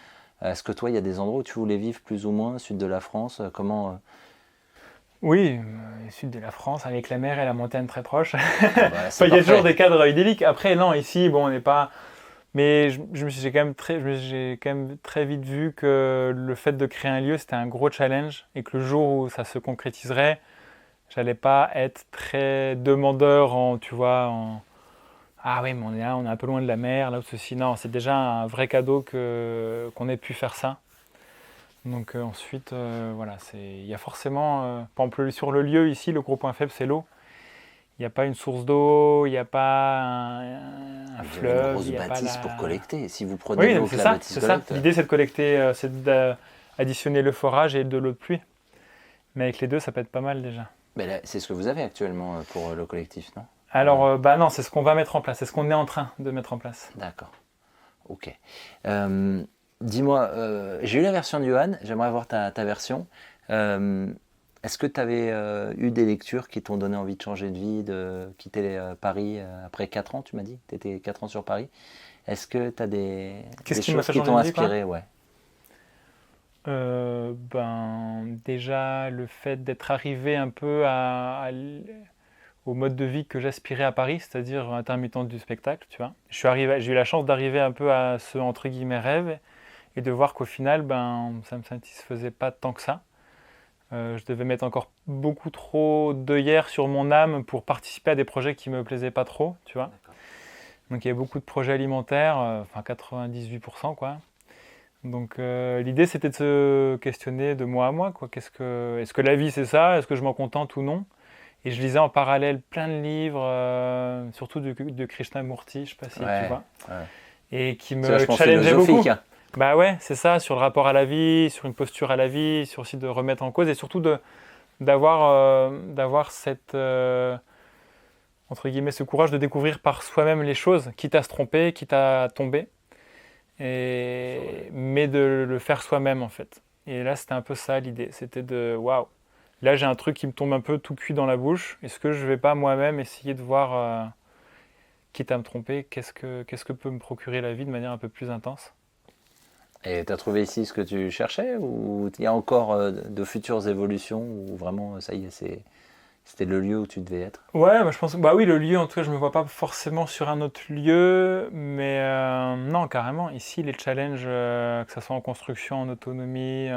est-ce que toi, il y a des endroits où tu voulais vivre plus ou moins, sud de la France, comment... Oui, sud de la France, avec la mer et la montagne très proche. C'est Il y a toujours parfait. des cadres idylliques. Après, non, ici, bon, on n'est pas... Mais j'ai quand même très vite vu que le fait de créer un lieu, c'était un gros challenge et que le jour où ça se concrétiserait, j'allais pas être très demandeur tu vois, ah oui, mais on est là, on est un peu loin de la mer, là, ou ceci. Non, c'est déjà un vrai cadeau qu'on ait pu faire ça. Donc ensuite, voilà, il y a forcément, par exemple, sur le lieu ici, le gros point faible, c'est l'eau. Il n'y a pas une source d'eau, il n'y a pas un Vous avez une fleuve, grosse il n'y a pas bâtisse la... pour collecter. Si vous prenez Oui, l'eau que c'est la ça, bâtisse c'est ça. collecte... L'idée, c'est de collecter, c'est d'additionner le forage et de l'eau de pluie. Mais avec les deux, ça peut être pas mal déjà. Mais là, c'est ce que vous avez actuellement pour le collectif, non? Alors, bah non, c'est ce qu'on va mettre en place, c'est ce qu'on est en train de mettre en place. D'accord, ok. Dis-moi, j'ai eu la version de Johan, j'aimerais avoir ta version. Est-ce que tu avais eu des lectures qui t'ont donné envie de changer de vie, de quitter Paris après 4 ans, tu m'as dit? Tu étais 4 ans sur Paris. Est-ce que tu as des Qu'est-ce qui m'a choses fait qui changer t'ont de vie, quoi? inspiré? Ouais. Déjà, le fait d'être arrivé un peu au mode de vie que j'aspirais à Paris, c'est-à-dire intermittente du spectacle, tu vois. J'ai eu la chance d'arriver un peu à ce entre guillemets rêve et de voir qu'au final, ça me satisfaisait pas tant que ça. Je devais mettre encore beaucoup trop d'œillères sur mon âme pour participer à des projets qui me plaisaient pas trop, tu vois. Donc il y avait beaucoup de projets alimentaires, enfin 98% quoi. Donc l'idée c'était de se questionner de moi à moi, quoi. Est-ce que la vie c'est ça? Est-ce que je m'en contente ou non? Et je lisais en parallèle plein de livres, surtout de Krishnamurti, je sais pas si tu Ouais, vois, ouais. et qui C'est me vachement challengeait beaucoup. philosophique, hein. Bah ouais, c'est ça, sur le rapport à la vie, sur une posture à la vie, sur aussi de remettre en cause et surtout d'avoir cette entre guillemets ce courage de découvrir par soi-même les choses, quitte à se tromper, quitte à tomber, mais de le faire soi-même en fait. Et là, c'était un peu ça l'idée, c'était de waouh. Là, j'ai un truc qui me tombe un peu tout cuit dans la bouche. Est-ce que je vais pas moi-même essayer de voir, quitte à me tromper, qu'est-ce que peut me procurer la vie de manière un peu plus intense? Et tu as trouvé ici ce que tu cherchais ou il y a encore de futures évolutions ou vraiment ça y est, c'était le lieu où tu devais être? Ouais, bah, je pense, bah oui, le lieu, en tout cas, je me vois pas forcément sur un autre lieu, mais non, carrément. Ici, les challenges, que ce soit en construction, en autonomie,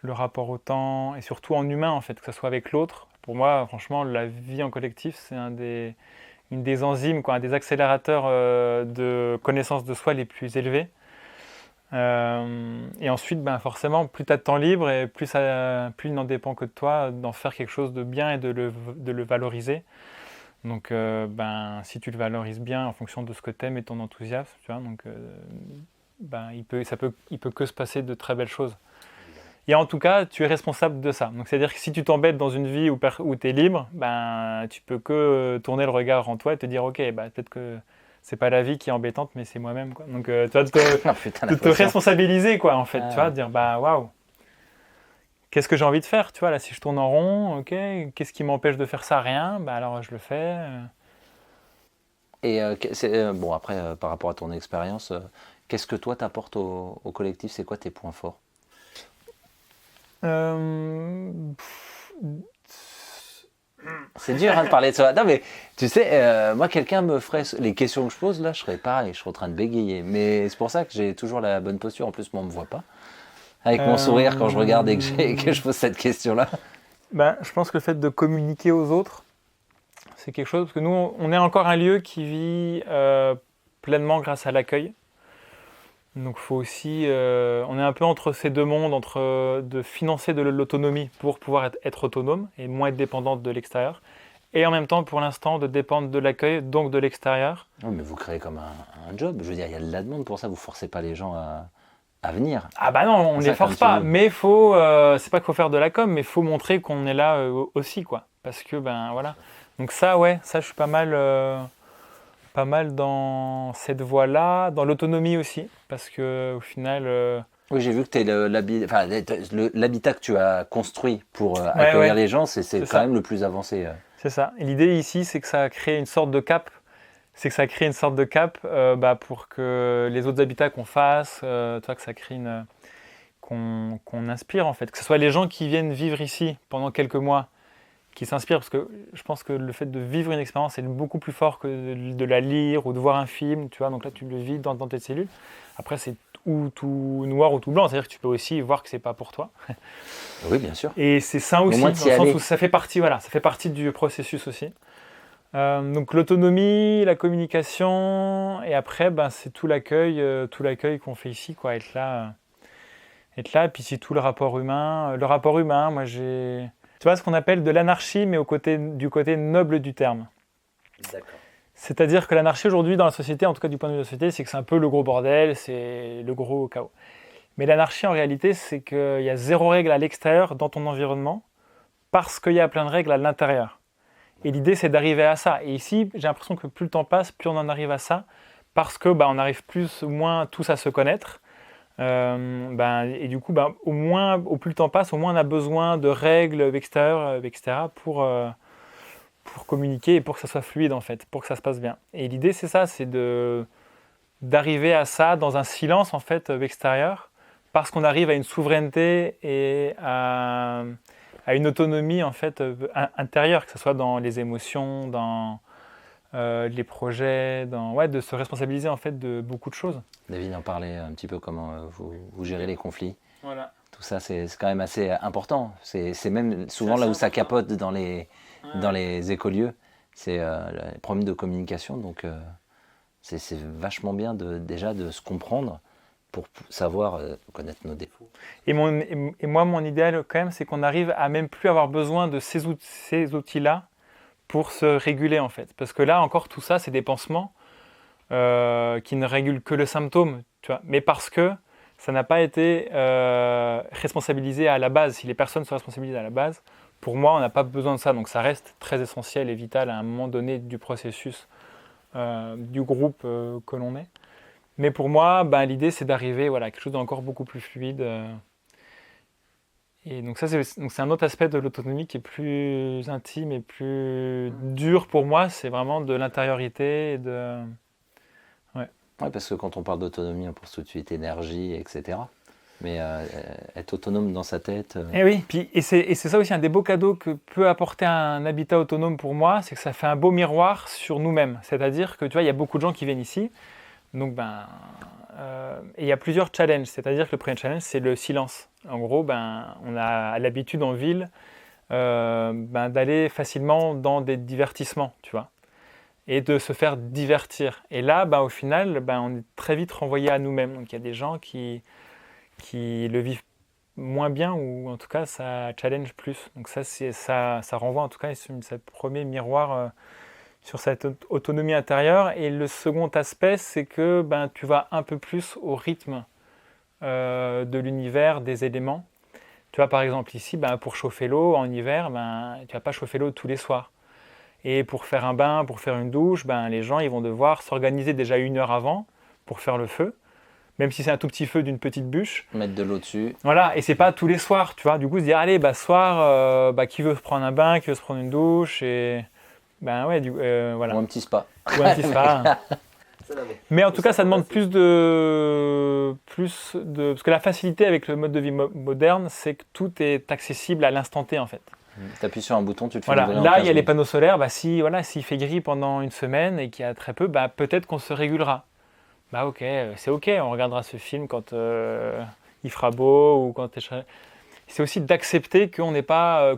le rapport au temps, et surtout en humain, en fait, que ce soit avec l'autre. Pour moi, franchement, la vie en collectif, c'est une des enzymes, quoi, un des accélérateurs de connaissance de soi les plus élevés. Et ensuite, ben, forcément, plus tu as de temps libre et plus il n'en dépend que de toi d'en faire quelque chose de bien et de le valoriser. Donc, ben, si tu le valorises bien en fonction de ce que tu aimes et ton enthousiasme, tu vois, donc, ben, il peut que se passer de très belles choses. Et en tout cas, tu es responsable de ça. Donc, c'est-à-dire que si tu t'embêtes dans une vie où tu es libre, ben, tu peux que tourner le regard en toi et te dire, ok, ben, peut-être que c'est pas la vie qui est embêtante, mais c'est moi-même, quoi. Donc, tu vois, Ah, putain, de la te pression. responsabiliser, quoi, en fait, Ah, tu vois, ouais. de dire, bah, waouh, qu'est-ce que j'ai envie de faire, tu vois, là, si je tourne en rond, ok, qu'est-ce qui m'empêche de faire ça? Rien, bah, alors je le fais. Et bon, après, par rapport à ton expérience, qu'est-ce que toi t'apportes au collectif? C'est quoi tes points forts? Pff, C'est dur hein, de parler de ça. Non, mais tu sais, moi, quelqu'un me ferait les questions que je pose, là, je serais pareil, je serais en train de bégayer. Mais c'est pour ça que j'ai toujours la bonne posture. En plus, moi, on me voit pas. Avec mon sourire quand je regarde et que je pose cette question-là. ben, je pense que le fait de communiquer aux autres, c'est quelque chose, parce que nous, on est encore un lieu qui vit pleinement grâce à l'accueil. Donc faut aussi, on est un peu entre ces deux mondes, entre de financer de l'autonomie pour pouvoir être autonome et moins être dépendante de l'extérieur, et en même temps pour l'instant de dépendre de l'accueil, donc de l'extérieur. Non, mais vous créez comme un job. Je veux dire, il y a de la demande pour ça. Vous forcez pas les gens à venir. Ah bah non, on ne Ça, les force comme tu pas, dis. mais c'est pas qu'il faut faire de la com, mais il faut montrer qu'on est là aussi, quoi. Parce que ben voilà. Donc ça, ouais, ça je suis pas mal dans cette voie-là, dans l'autonomie aussi, parce que au final, Oui, j'ai vu que l'habitat que tu as construit pour accueillir les gens, c'est quand même le plus avancé. C'est ça. Et l'idée ici, c'est que ça crée une sorte de cap. Pour que les autres habitats qu'on fasse, que ça crée qu'on inspire en fait. Que ce soit les gens qui viennent vivre ici pendant quelques mois, qui s'inspirent, parce que je pense que le fait de vivre une expérience est beaucoup plus fort que de la lire ou de voir un film, tu vois. Donc là, tu le vis dans tes cellules. Après, c'est ou tout noir ou tout blanc, c'est-à-dire que tu peux aussi voir que c'est pas pour toi. Oui, bien sûr. Et c'est sain aussi, dans le sens où ça fait partie du processus aussi. Donc l'autonomie, la communication, et après, c'est tout l'accueil qu'on fait ici, quoi, être là, et puis c'est tout le rapport humain. Le rapport humain, moi tu vois, ce qu'on appelle de l'anarchie, mais du côté noble du terme. D'accord. C'est-à-dire que l'anarchie aujourd'hui dans la société, en tout cas du point de vue de la société, c'est que c'est un peu le gros bordel, c'est le gros chaos. Mais l'anarchie en réalité, c'est qu'il y a zéro règle à l'extérieur dans ton environnement, parce qu'il y a plein de règles à l'intérieur. Et l'idée, c'est d'arriver à ça. Et ici, j'ai l'impression que plus le temps passe, plus on en arrive à ça, parce que on arrive plus ou moins tous à se connaître. Et du coup, au plus le temps passe, au moins on a besoin de règles extérieures, etc. pour communiquer et pour que ça soit fluide en fait, pour que ça se passe bien. Et l'idée, c'est ça, c'est d'arriver à ça dans un silence en fait extérieur, parce qu'on arrive à une souveraineté et à une autonomie en fait intérieure, que ce soit dans les émotions, dans les projets, de se responsabiliser en fait de beaucoup de choses. David en parlait un petit peu comment vous gérez les conflits. Voilà. Tout ça, c'est quand même assez important. C'est même souvent là où ça capote dans les écolieux, c'est les problèmes de communication. Donc c'est vachement bien déjà de se comprendre pour savoir connaître nos défauts. Et moi, mon idéal quand même, c'est qu'on arrive à même plus avoir besoin de ces outils-là pour se réguler en fait. Parce que là encore, tout ça, c'est des pansements qui ne régulent que le symptôme, tu vois. Mais parce que ça n'a pas été responsabilisé à la base. Si les personnes sont responsabilisées à la base, pour moi, on n'a pas besoin de ça. Donc ça reste très essentiel et vital à un moment donné du processus du groupe que l'on est. Mais pour moi, l'idée, c'est d'arriver à quelque chose d'encore beaucoup plus fluide. Et donc ça, c'est un autre aspect de l'autonomie qui est plus intime et plus dur pour moi. C'est vraiment de l'intériorité et de... Oui, parce que quand on parle d'autonomie, on pense tout de suite énergie, etc. Mais être autonome dans sa tête... Et oui, et c'est ça aussi un des beaux cadeaux que peut apporter un habitat autonome pour moi, c'est que ça fait un beau miroir sur nous-mêmes. C'est-à-dire que tu vois, il y a beaucoup de gens qui viennent ici, donc et il y a plusieurs challenges. C'est-à-dire que le premier challenge, c'est le silence. En gros, on a l'habitude en ville d'aller facilement dans des divertissements, tu vois, et de se faire divertir. Et là, au final, on est très vite renvoyé à nous-mêmes. Donc il y a des gens qui le vivent moins bien, ou en tout cas ça challenge plus. Donc ça renvoie en tout cas à ce premier miroir sur cette autonomie intérieure. Et le second aspect, c'est que tu vas un peu plus au rythme de l'univers, des éléments. Tu vois, par exemple ici, pour chauffer l'eau en hiver, tu vas pas chauffer l'eau tous les soirs. Et pour faire un bain, pour faire une douche, les gens ils vont devoir s'organiser déjà 1 heure avant pour faire le feu. Même si c'est un tout petit feu d'une petite bûche. Mettre de l'eau dessus. Voilà, et c'est pas tous les soirs, tu vois. Du coup, se dire, allez, ce soir, qui veut se prendre un bain, qui veut se prendre une douche, et... voilà. Ou un petit spa. Ou un petit spa. Mais en tout cas, ça demande plus de... Parce que la facilité avec le mode de vie moderne, c'est que tout est accessible à l'instant T, en fait. Tu appuies sur un bouton, tu te fais voilà. livrer en Là, 15 il y a les minutes. panneaux solaires, s'il fait gris pendant 1 semaine et qu'il y a très peu, peut-être qu'on se régulera. Ok, c'est ok, on regardera ce film quand il fera beau ou quand c'est aussi d'accepter que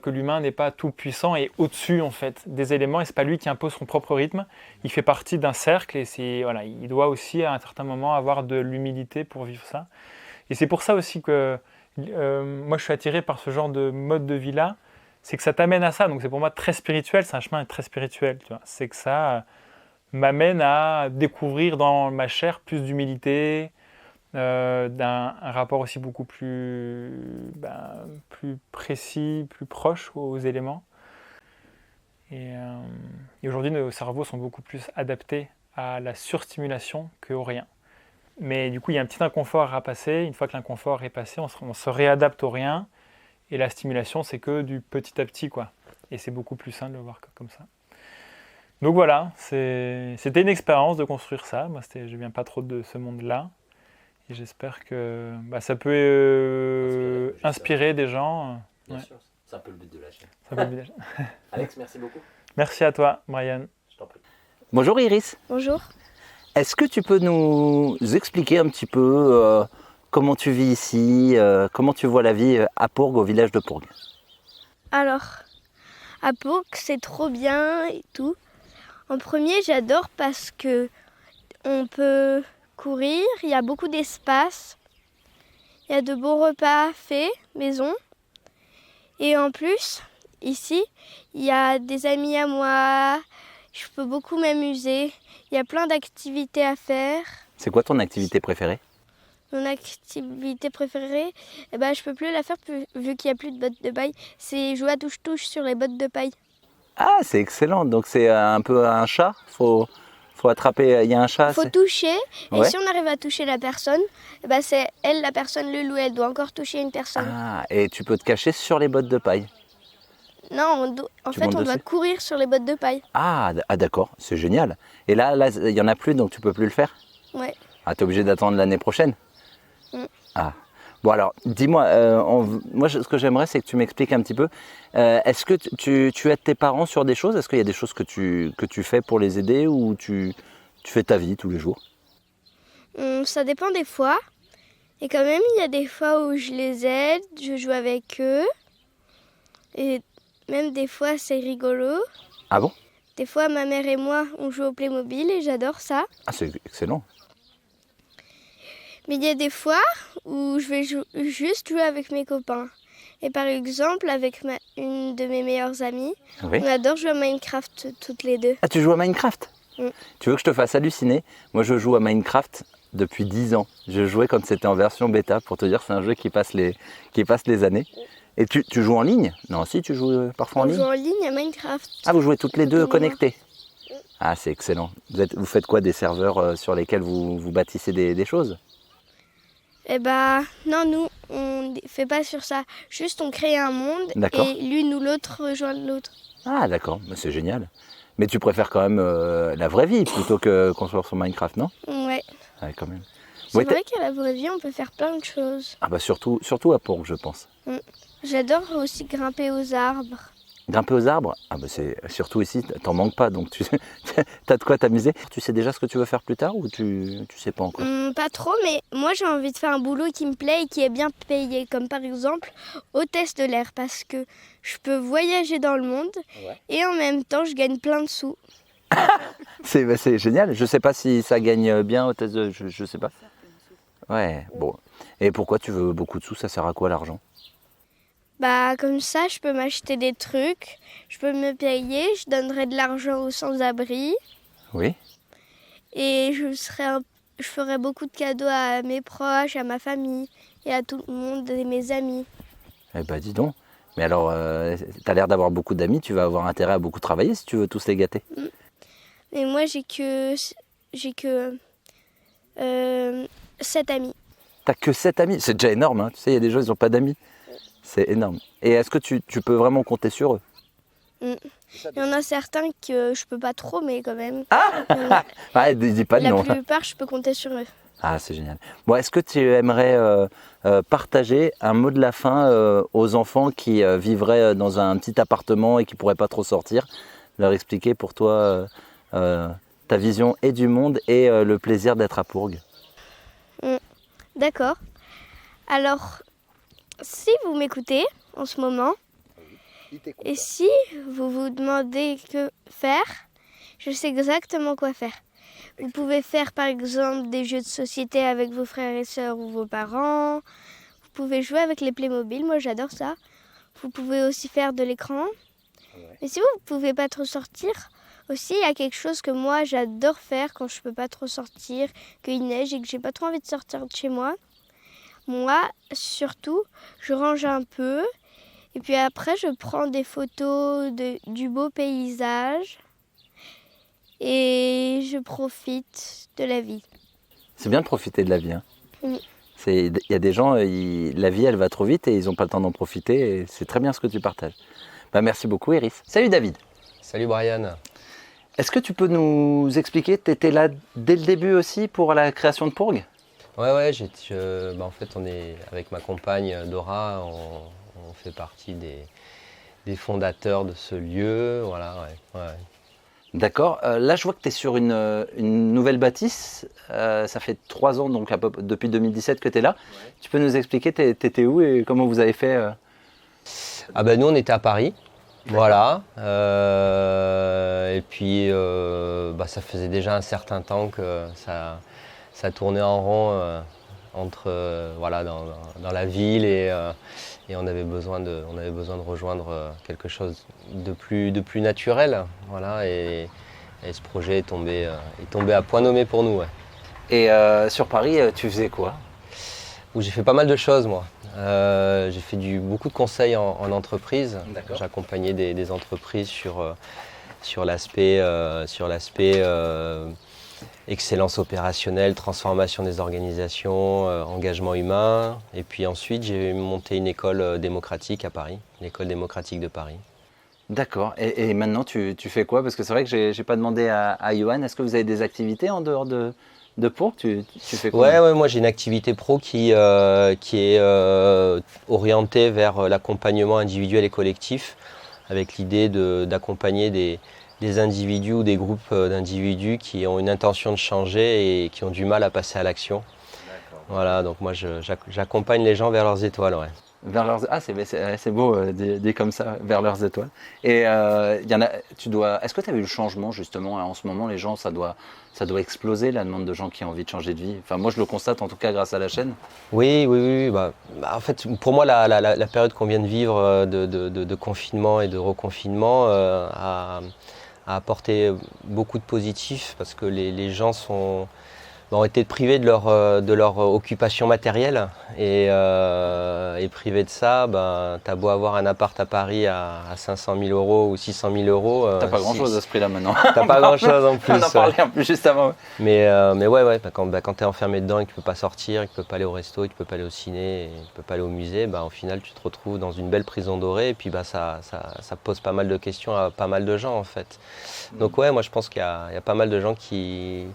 l'humain n'est pas tout puissant et au-dessus en fait des éléments, et c'est pas lui qui impose son propre rythme. Il fait partie d'un cercle et il doit aussi à un certain moment avoir de l'humilité pour vivre ça. Et c'est pour ça aussi que moi je suis attiré par ce genre de mode de vie là, c'est que ça t'amène à ça. Donc c'est pour moi très spirituel, c'est un chemin très spirituel, tu vois. C'est que ça m'amène à découvrir dans ma chair plus d'humilité, un rapport aussi beaucoup plus précis, plus proche aux éléments. Et aujourd'hui, nos cerveaux sont beaucoup plus adaptés à la surstimulation qu'au rien. Mais du coup, il y a un petit inconfort à passer. Une fois que l'inconfort est passé, on se réadapte au rien. Et la stimulation, c'est que du petit à petit, quoi. Et c'est beaucoup plus sain de le voir comme ça. Donc voilà, c'était une expérience de construire ça. Moi, je ne viens pas trop de ce monde-là. Et j'espère que ça peut inspirer des gens. Bien sûr, c'est un peu le but de la chaîne. Ça peut le chaîne. Alex, merci beaucoup. Merci à toi, Brian. Je t'en prie. Bonjour Iris. Bonjour. Est-ce que tu peux nous expliquer un petit peu comment tu vis ici, comment tu vois la vie à Pourgues, au village de Pourgues? Alors, à Pourgues, c'est trop bien et tout. En premier, j'adore parce que on peut courir, il y a beaucoup d'espace, il y a de bons repas faits, maison. Et en plus, ici, il y a des amis à moi, je peux beaucoup m'amuser, il y a plein d'activités à faire. C'est quoi ton activité préférée? Mon activité préférée, je peux plus la faire vu qu'il n'y a plus de bottes de paille. C'est jouer à touche-touche sur les bottes de paille. Ah, c'est excellent. Donc c'est un peu un chat. Faut attraper. Il y a un chat. Il faut toucher. Et Ouais. si on arrive à toucher la personne, c'est elle, la personne, le loup. Elle doit encore toucher une personne. Ah, et tu peux te cacher sur les bottes de paille. Non, en fait, montes on doit dessus courir sur les bottes de paille. Ah, d'accord. C'est génial. Et là, il y en a plus, donc tu peux plus le faire. Ouais. Ah, t'es obligé d'attendre l'année prochaine. Mm. Ah. Bon alors, dis-moi, moi ce que j'aimerais c'est que tu m'expliques un petit peu, est-ce que tu aides tes parents sur des choses? Est-ce qu'il y a des choses que tu fais pour les aider ou tu fais ta vie tous les jours? Ça dépend des fois. Et quand même, il y a des fois où je les aide, je joue avec eux. Et même des fois, c'est rigolo. Ah bon? Des fois, ma mère et moi, on joue au Playmobil et j'adore ça. Ah c'est excellent. Mais il y a des fois où je vais juste jouer avec mes copains. Et par exemple, avec une de mes meilleures amies, Oui. on adore jouer à Minecraft toutes les deux. Ah tu joues à Minecraft? Mm. Tu veux que je te fasse halluciner? Moi je joue à Minecraft depuis 10 ans. Je jouais quand c'était en version bêta, pour te dire c'est un jeu qui passe les années. Et tu joues en ligne? Non, si tu joues parfois en On ligne? joue en ligne à Minecraft. Ah, vous jouez toutes les deux Moi. connectées? Ah, c'est excellent. Vous faites quoi, des serveurs sur lesquels vous bâtissez des choses? Non, nous, on ne fait pas sur ça. Juste, on crée un monde D'accord. et l'une ou l'autre rejoint l'autre. Ah, d'accord, mais c'est génial. Mais tu préfères quand même la vraie vie plutôt que construire sur Minecraft, non? Ouais. Ouais, quand même. C'est Ouais, vrai qu'à la vraie vie, on peut faire plein de choses. Ah bah surtout à Pourgues, je pense. J'adore aussi grimper aux arbres. Grimper aux arbres? Ah bah c'est surtout ici, t'en manques pas, donc tu as de quoi t'amuser. Tu sais déjà ce que tu veux faire plus tard ou tu sais pas encore? Pas trop, mais moi j'ai envie de faire un boulot qui me plaît et qui est bien payé, comme par exemple hôtesse de l'air, parce que je peux voyager dans le monde et en même temps je gagne plein de sous. C'est génial. Je sais pas si ça gagne bien hôtesse de... Je sais pas. Ouais, bon. Et pourquoi tu veux beaucoup de sous? Ça sert à quoi l'argent? Comme ça, je peux m'acheter des trucs, je peux me payer, je donnerai de l'argent aux sans-abri Oui. et je ferai beaucoup de cadeaux à mes proches, à ma famille et à tout le monde et mes amis. Eh ben dis donc. Mais alors, t'as l'air d'avoir beaucoup d'amis, tu vas avoir intérêt à beaucoup travailler si tu veux tous les gâter. Mais moi, j'ai que 7 amis. T'as que 7 amis, c'est déjà énorme, hein. Tu sais, il y a des gens, ils n'ont pas d'amis. C'est énorme. Et est-ce que tu peux vraiment compter sur eux? Il y en a certains que je peux pas trop, mais quand même. Ah, dis pas de La nom. plupart, je peux compter sur eux. Ah, c'est génial. Bon, est-ce que tu aimerais partager un mot de la fin aux enfants qui vivraient dans un petit appartement et qui ne pourraient pas trop sortir, leur expliquer pour toi ta vision et du monde et le plaisir d'être à Pourgues? D'accord. Alors, si vous m'écoutez en ce moment, et si vous vous demandez que faire, je sais exactement quoi faire. Vous pouvez faire par exemple des jeux de société avec vos frères et sœurs ou vos parents. Vous pouvez jouer avec les Playmobil, moi j'adore ça. Vous pouvez aussi faire de l'écran. Mais si vous ne pouvez pas trop sortir, aussi il y a quelque chose que moi j'adore faire quand je ne peux pas trop sortir, qu'il neige et que j'ai pas trop envie de sortir de chez moi. Moi, surtout, je range un peu et puis après je prends des photos du beau paysage et je profite de la vie. C'est bien de profiter de la vie. Hein. Oui. Il y a des gens, la vie elle va trop vite et ils n'ont pas le temps d'en profiter et c'est très bien ce que tu partages. Bah, merci beaucoup Iris. Salut David. Salut Brian. Est-ce que tu peux nous expliquer, tu étais là dès le début aussi pour la création de Pourgue ? Ouais, en fait on est avec ma compagne Dora, on fait partie des fondateurs de ce lieu, voilà, ouais. D'accord. Là, je vois que tu es sur une nouvelle bâtisse. Ça fait 3 ans, donc depuis 2017 que tu es là. Ouais. Tu peux nous expliquer, tu étais où et comment vous avez fait Nous, on était à Paris. Voilà. Et puis, ça faisait déjà un certain temps que ça tournait en rond dans la ville et on avait besoin de rejoindre quelque chose de plus naturel, voilà, et ce projet est tombé à point nommé pour nous. Ouais. Et sur Paris, tu faisais quoi ? J'ai fait pas mal de choses moi. J'ai fait beaucoup de conseils en entreprise. D'accord. J'accompagnais des entreprises sur l'aspect excellence opérationnelle, transformation des organisations, engagement humain. Et puis ensuite, j'ai monté une école démocratique à Paris, l'école démocratique de Paris. D'accord. Et maintenant, tu fais quoi ? Parce que c'est vrai que j'ai pas demandé à Johan. Est-ce que vous avez des activités en dehors de Pourgue ? Tu fais quoi ? Ouais, moi j'ai une activité pro qui est orientée vers l'accompagnement individuel et collectif, avec l'idée d'accompagner des individus ou des groupes d'individus qui ont une intention de changer et qui ont du mal à passer à l'action. D'accord. Voilà, donc moi j'accompagne les gens vers leurs étoiles. Ouais. Vers leurs... Ah, c'est beau dit comme ça, vers leurs étoiles. Et est-ce que tu as vu le changement justement en ce moment, les gens, ça doit exploser la demande de gens qui ont envie de changer de vie. Enfin, moi je le constate en tout cas grâce à la chaîne. Oui. En fait, pour moi, la période qu'on vient de vivre de confinement et de reconfinement a apporté beaucoup de positifs parce que les gens ont été privés de leur occupation matérielle et privés de ça, t'as beau avoir un appart à Paris à 500 000 euros ou 600 000 euros. T'as pas grand chose à ce prix-là maintenant. T'as pas grand chose en plus. On en parlait un peu juste avant. Ouais. Mais quand t'es enfermé dedans et que tu peux pas sortir, et que tu peux pas aller au resto, et que tu peux pas aller au ciné, et que tu peux pas aller au musée, au final tu te retrouves dans une belle prison dorée et puis ça pose pas mal de questions à pas mal de gens en fait. Donc moi je pense qu'il y a pas mal de gens qui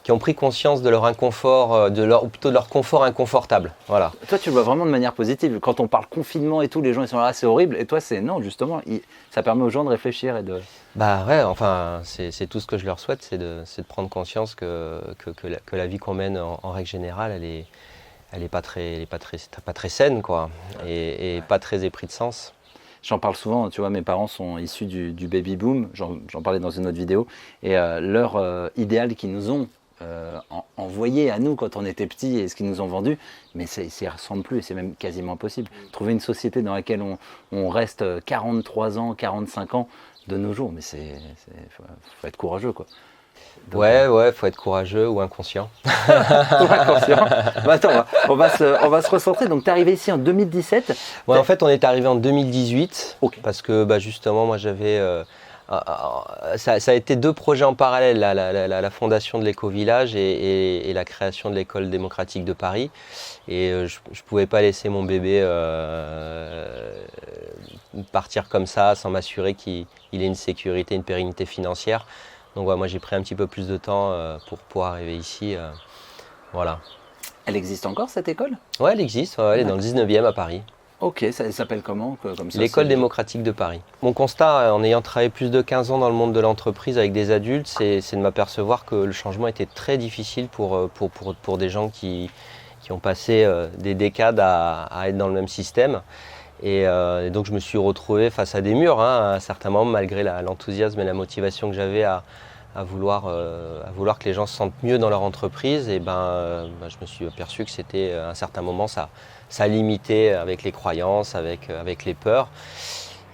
ont pris conscience de leur inconfort, plutôt de leur confort inconfortable. Voilà. Toi, tu le vois vraiment de manière positive. Quand on parle confinement et tout, les gens ils sont là, c'est horrible. Et toi, c'est non, justement, ça permet aux gens de réfléchir et de... c'est tout ce que je leur souhaite, c'est de prendre conscience que la vie qu'on mène en règle générale, elle est pas très saine, quoi, et pas très épris de sens. J'en parle souvent, tu vois, mes parents sont issus du baby boom, j'en parlais dans une autre vidéo, et leur idéal qu'ils nous ont envoyé à nous quand on était petits et ce qu'ils nous ont vendu, mais ça ne ressemble plus et c'est même quasiment impossible. Trouver une société dans laquelle on reste 43 ans, 45 ans de nos jours, mais faut être courageux, quoi. Donc, faut être courageux ou inconscient. Ou inconscient. Attends, on va se recentrer. Donc, tu es arrivé ici en 2017. Ouais, en fait, on est arrivé en 2018 okay. Parce que justement, moi j'avais... ça a été 2 projets en parallèle, la fondation de l'éco-village et la création de l'école démocratique de Paris. Et je ne pouvais pas laisser mon bébé partir comme ça sans m'assurer qu'il ait une sécurité, une pérennité financière. Donc moi j'ai pris un petit peu plus de temps pour pouvoir arriver ici. Voilà. Elle existe encore cette école ? Ouais, elle existe, elle est dans le 19e à Paris. Ok, ça s'appelle comment comme ça, l'école démocratique de Paris. Mon constat, en ayant travaillé plus de 15 ans dans le monde de l'entreprise avec des adultes, c'est de m'apercevoir que le changement était très difficile pour des gens qui ont passé des décades à être dans le même système. Et donc je me suis retrouvé face à des murs, à un certain moment, malgré l'enthousiasme et la motivation que j'avais à vouloir que les gens se sentent mieux dans leur entreprise. Et je me suis aperçu que c'était à un certain moment ça limitait avec les croyances, avec les peurs.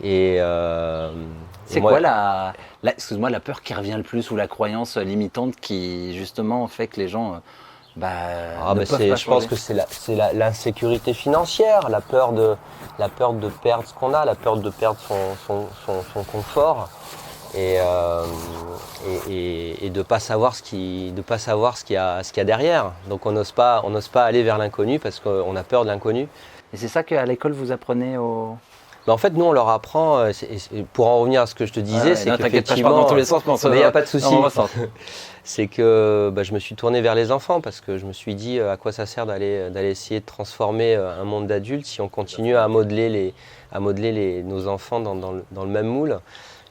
C'est quoi la peur qui revient le plus ou la croyance limitante qui justement fait que les gens je pense que c'est l'insécurité financière, la peur de perdre ce qu'on a, la peur de perdre son confort. et de pas savoir ce qu'il y a derrière. Donc on n'ose pas aller vers l'inconnu parce qu'on a peur de l'inconnu. Et c'est ça qu'à l'école vous apprenez au... En fait, nous, on leur apprend, pour en revenir à ce que je te disais, c'est qu'effectivement, dans tous les sens, mais il n'y a pas de souci. C'est que je me suis tourné vers les enfants parce que je me suis dit à quoi ça sert d'aller essayer de transformer un monde d'adultes si on continue à modeler nos enfants dans le même moule.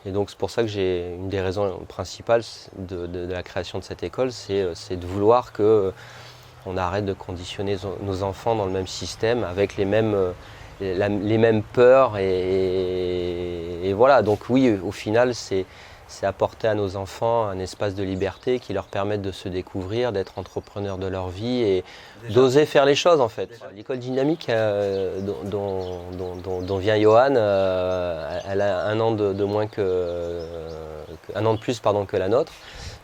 Et donc c'est pour ça que une des raisons principales de la création de cette école, c'est de vouloir qu'on arrête de conditionner nos enfants dans le même système avec les mêmes peurs et voilà. Donc oui, au final, c'est apporter à nos enfants un espace de liberté qui leur permette de se découvrir, d'être entrepreneurs de leur vie et d'oser faire les choses en fait. L'école dynamique dont vient Johan, elle a un an de plus que la nôtre.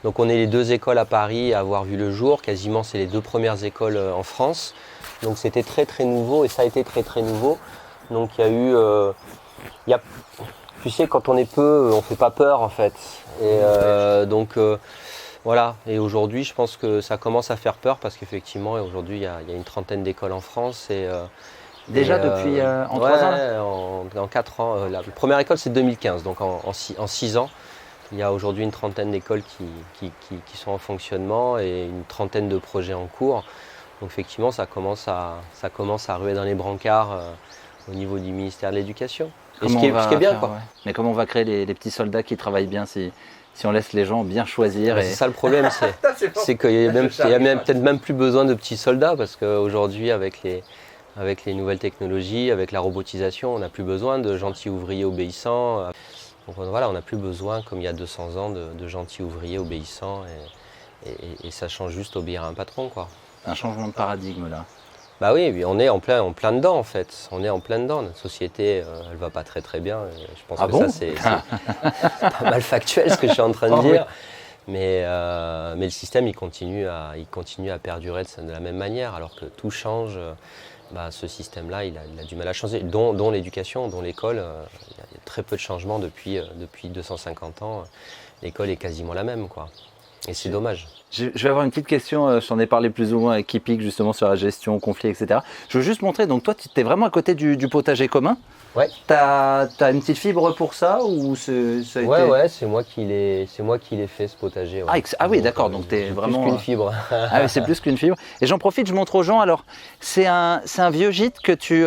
Donc on est les 2 écoles à Paris à avoir vu le jour, quasiment c'est les 2 premières écoles en France. Donc c'était très très nouveau et ça a été très très nouveau. Donc il y a eu, tu sais, quand on est peu, on fait pas peur en fait. Et voilà. Et aujourd'hui, je pense que ça commence à faire peur parce qu'effectivement, aujourd'hui, il y a une 30aine d'écoles en France déjà depuis en 3 ans. En 4 ans. La première école c'est 2015, donc en 6 ans. Il y a aujourd'hui une 30aine d'écoles qui sont en fonctionnement et une 30aine de projets en cours. Donc effectivement, ça commence à ruer dans les brancards au niveau du ministère de l'Éducation. Et ce qui est bien, quoi. Ouais. Mais comment on va créer les petits soldats qui travaillent bien si on laisse les gens bien choisir C'est ça le problème, c'est qu'il n'y a peut-être même plus besoin de petits soldats parce qu'aujourd'hui, avec les nouvelles technologies, avec la robotisation, on n'a plus besoin de gentils ouvriers obéissants. Donc voilà, on n'a plus besoin, comme il y a 200 ans, de gentils ouvriers obéissants et ça change juste obéir à un patron, quoi. Un changement de paradigme là. Bah oui, on est en plein dedans en fait. On est en plein dedans. Notre société, elle va pas très très bien. Je pense que ça c'est pas mal factuel ce que je suis en train de dire. Oui. Mais le système il continue à perdurer de la même manière alors que tout change. Ce système-là, il a du mal à changer, dont l'éducation, dont l'école. Il y a très peu de changements depuis 250 ans. L'école est quasiment la même, quoi. Et c'est dommage. Je vais avoir une petite question, j'en ai parlé plus ou moins avec Kipik justement sur la gestion, conflit, etc. Je veux juste montrer, donc toi tu es vraiment à côté du potager commun. Ouais. T'as une petite fibre pour ça ou Ouais, c'est moi qui l'ai fait ce potager. Ouais. Ah oui, d'accord, donc t'es vraiment... plus qu'une fibre. Ah oui, c'est plus qu'une fibre. Et j'en profite, je montre aux gens, alors c'est un vieux gîte que tu,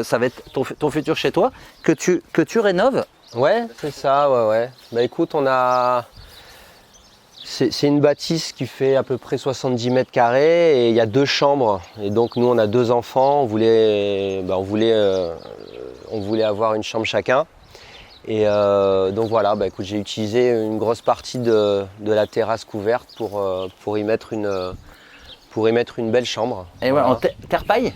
ça va être ton futur chez toi, que tu rénoves. Ouais, c'est ça, ouais. Bah écoute, c'est une bâtisse qui fait à peu près 70 mètres carrés et il y a 2 chambres. Et donc nous on a 2 enfants, on voulait avoir une chambre chacun. Et donc voilà, écoute, j'ai utilisé une grosse partie de la terrasse couverte pour y mettre une belle chambre. Et voilà. En terre-paille ?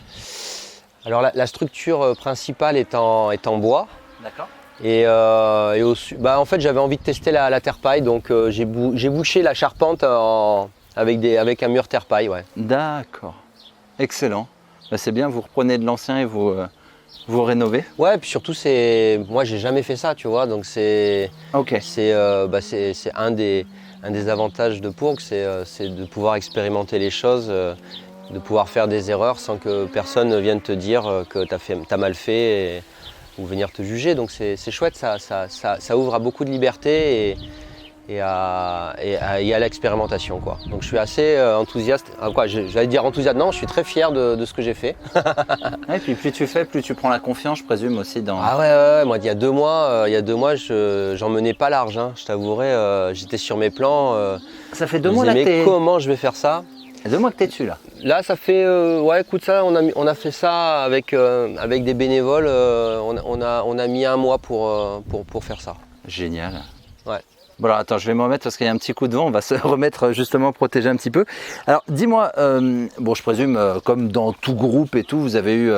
Alors la structure principale est en bois. D'accord. Et en fait j'avais envie de tester la terre-paille, donc j'ai bouché la charpente avec un mur terre-paille. Ouais. D'accord, excellent. C'est bien, vous reprenez de l'ancien et vous rénovez. Ouais, puis surtout moi j'ai jamais fait ça, tu vois, donc c'est un des avantages de Pourgue, c'est de pouvoir expérimenter les choses, de pouvoir faire des erreurs sans que personne vienne te dire que t'as mal fait. Ou venir te juger, donc c'est chouette, ça ouvre à beaucoup de liberté et à l'expérimentation, quoi. Donc je suis assez enthousiaste, j'allais dire enthousiaste, non, je suis très fier de ce que j'ai fait. Et puis plus tu fais, plus tu prends la confiance, je présume aussi dans... Ah ouais, moi il y a 2 mois, j'en menais pas large, hein, je t'avouerai, j'étais sur mes plans. Ça fait 2 mois là que mais comment je vais faire ça ? 2 mois que tu es dessus là. Là ça fait, écoute ça, on a fait ça avec des bénévoles, on a mis 1 mois pour faire ça. Génial. Ouais. Bon alors attends, je vais me remettre parce qu'il y a un petit coup de vent, on va se remettre justement protéger un petit peu. Alors dis-moi, je présume comme dans tout groupe et tout, vous avez eu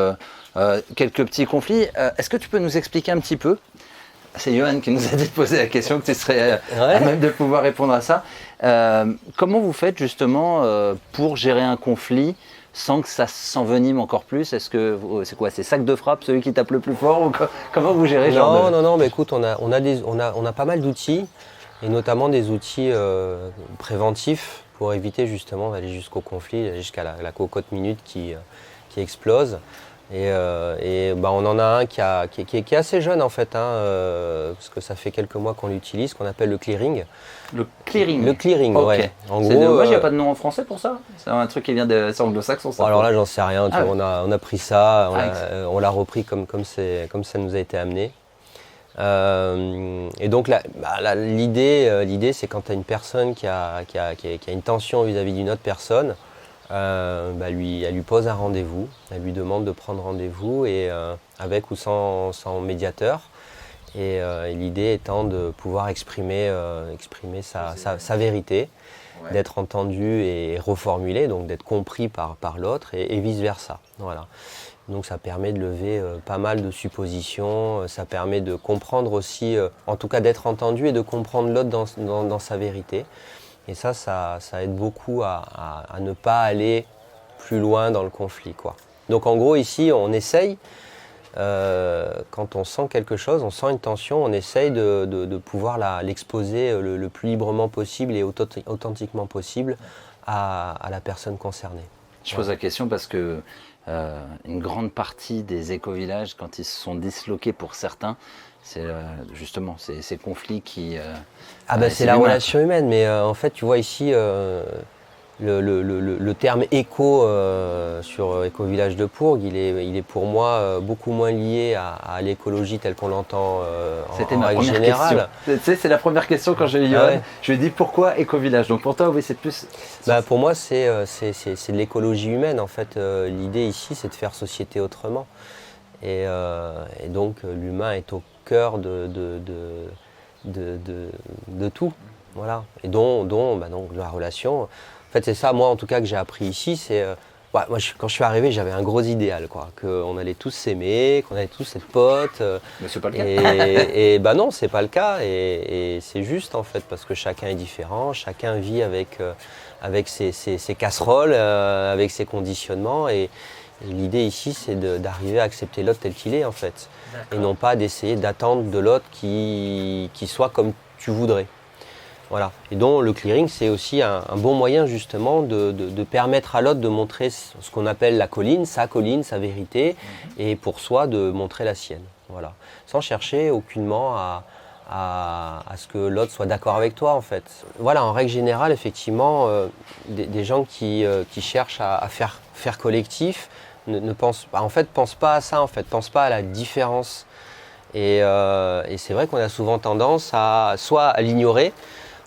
quelques petits conflits. Est-ce que tu peux nous expliquer un petit peu ? C'est Johan qui nous a dit de poser la question, que tu serais à même de pouvoir répondre à ça. Comment vous faites justement pour gérer un conflit sans que ça s'envenime encore plus? Est-ce que c'est quoi? C'est sac de frappe, celui qui tape le plus fort, ou comment vous gérez ce genre de... Non, mais écoute, on a pas mal d'outils, et notamment des outils préventifs pour éviter justement d'aller jusqu'au conflit, jusqu'à la cocotte minute qui explose. Et on en a un qui est assez jeune en fait, parce que ça fait quelques mois qu'on l'utilise, qu'on appelle le clearing. Le clearing. Le clearing, okay. ouais. En c'est gros, dommage, il n'y a pas de nom en français pour ça? C'est un truc qui vient de anglo-saxon, ça? Alors là, j'en sais rien. Ah, on a pris ça, on l'a repris comme ça nous a été amené. Et donc l'idée, c'est quand tu as une personne qui a une tension vis-à-vis d'une autre personne, elle lui pose un rendez-vous, elle lui demande de prendre rendez-vous et avec ou sans médiateur. Et l'idée étant de pouvoir exprimer sa vérité, ouais. D'être entendu et reformulé, donc d'être compris par l'autre et vice-versa. Voilà. Donc ça permet de lever pas mal de suppositions, ça permet de comprendre aussi, en tout cas d'être entendu et de comprendre l'autre dans sa vérité. Et ça aide beaucoup à ne pas aller plus loin dans le conflit, quoi. Donc en gros ici on essaye, quand on sent quelque chose, on sent une tension, on essaye de pouvoir l'exposer le plus librement possible et authentiquement possible à la personne concernée. Je pose la question parce que une grande partie des éco-villages, quand ils se sont disloqués pour certains, c'est justement ces conflits qui... c'est la relation humaine, mais en fait tu vois ici le terme éco sur Éco-Village de Pourgues, il est pour moi beaucoup moins lié à l'écologie telle qu'on l'entend C'était en ma règle première générale. question. Tu sais, c'est la première question quand j'ai eu Johan. Je lui ai dit pourquoi Éco-Village. Donc pour toi, oui, c'est plus... Pour moi, c'est de l'écologie humaine. En fait, l'idée ici, c'est de faire société autrement. Et donc l'humain est au cœur de tout. Voilà. Et dont la relation... En fait, c'est ça, moi, en tout cas, que j'ai appris ici. C'est, moi, quand je suis arrivé, j'avais un gros idéal, quoi, qu'on allait tous s'aimer, qu'on allait tous être potes. Mais c'est pas le cas. Et non, c'est pas le cas. Et c'est juste, en fait, parce que chacun est différent, chacun vit avec ses casseroles, avec ses conditionnements. Et l'idée ici, c'est d'arriver à accepter l'autre tel qu'il est, en fait. D'accord. Et non pas d'essayer d'attendre de l'autre qui soit comme tu voudrais. Voilà. Et donc le clearing, c'est aussi un bon moyen justement de permettre à l'autre de montrer ce qu'on appelle sa colline, sa vérité, et pour soi de montrer la sienne. Voilà. Sans chercher aucunement à ce que l'autre soit d'accord avec toi en fait. Voilà, en règle générale, effectivement, des gens qui cherchent à faire collectif ne pensent pas à ça en fait, pensent pas à la différence. Et c'est vrai qu'on a souvent tendance soit à l'ignorer,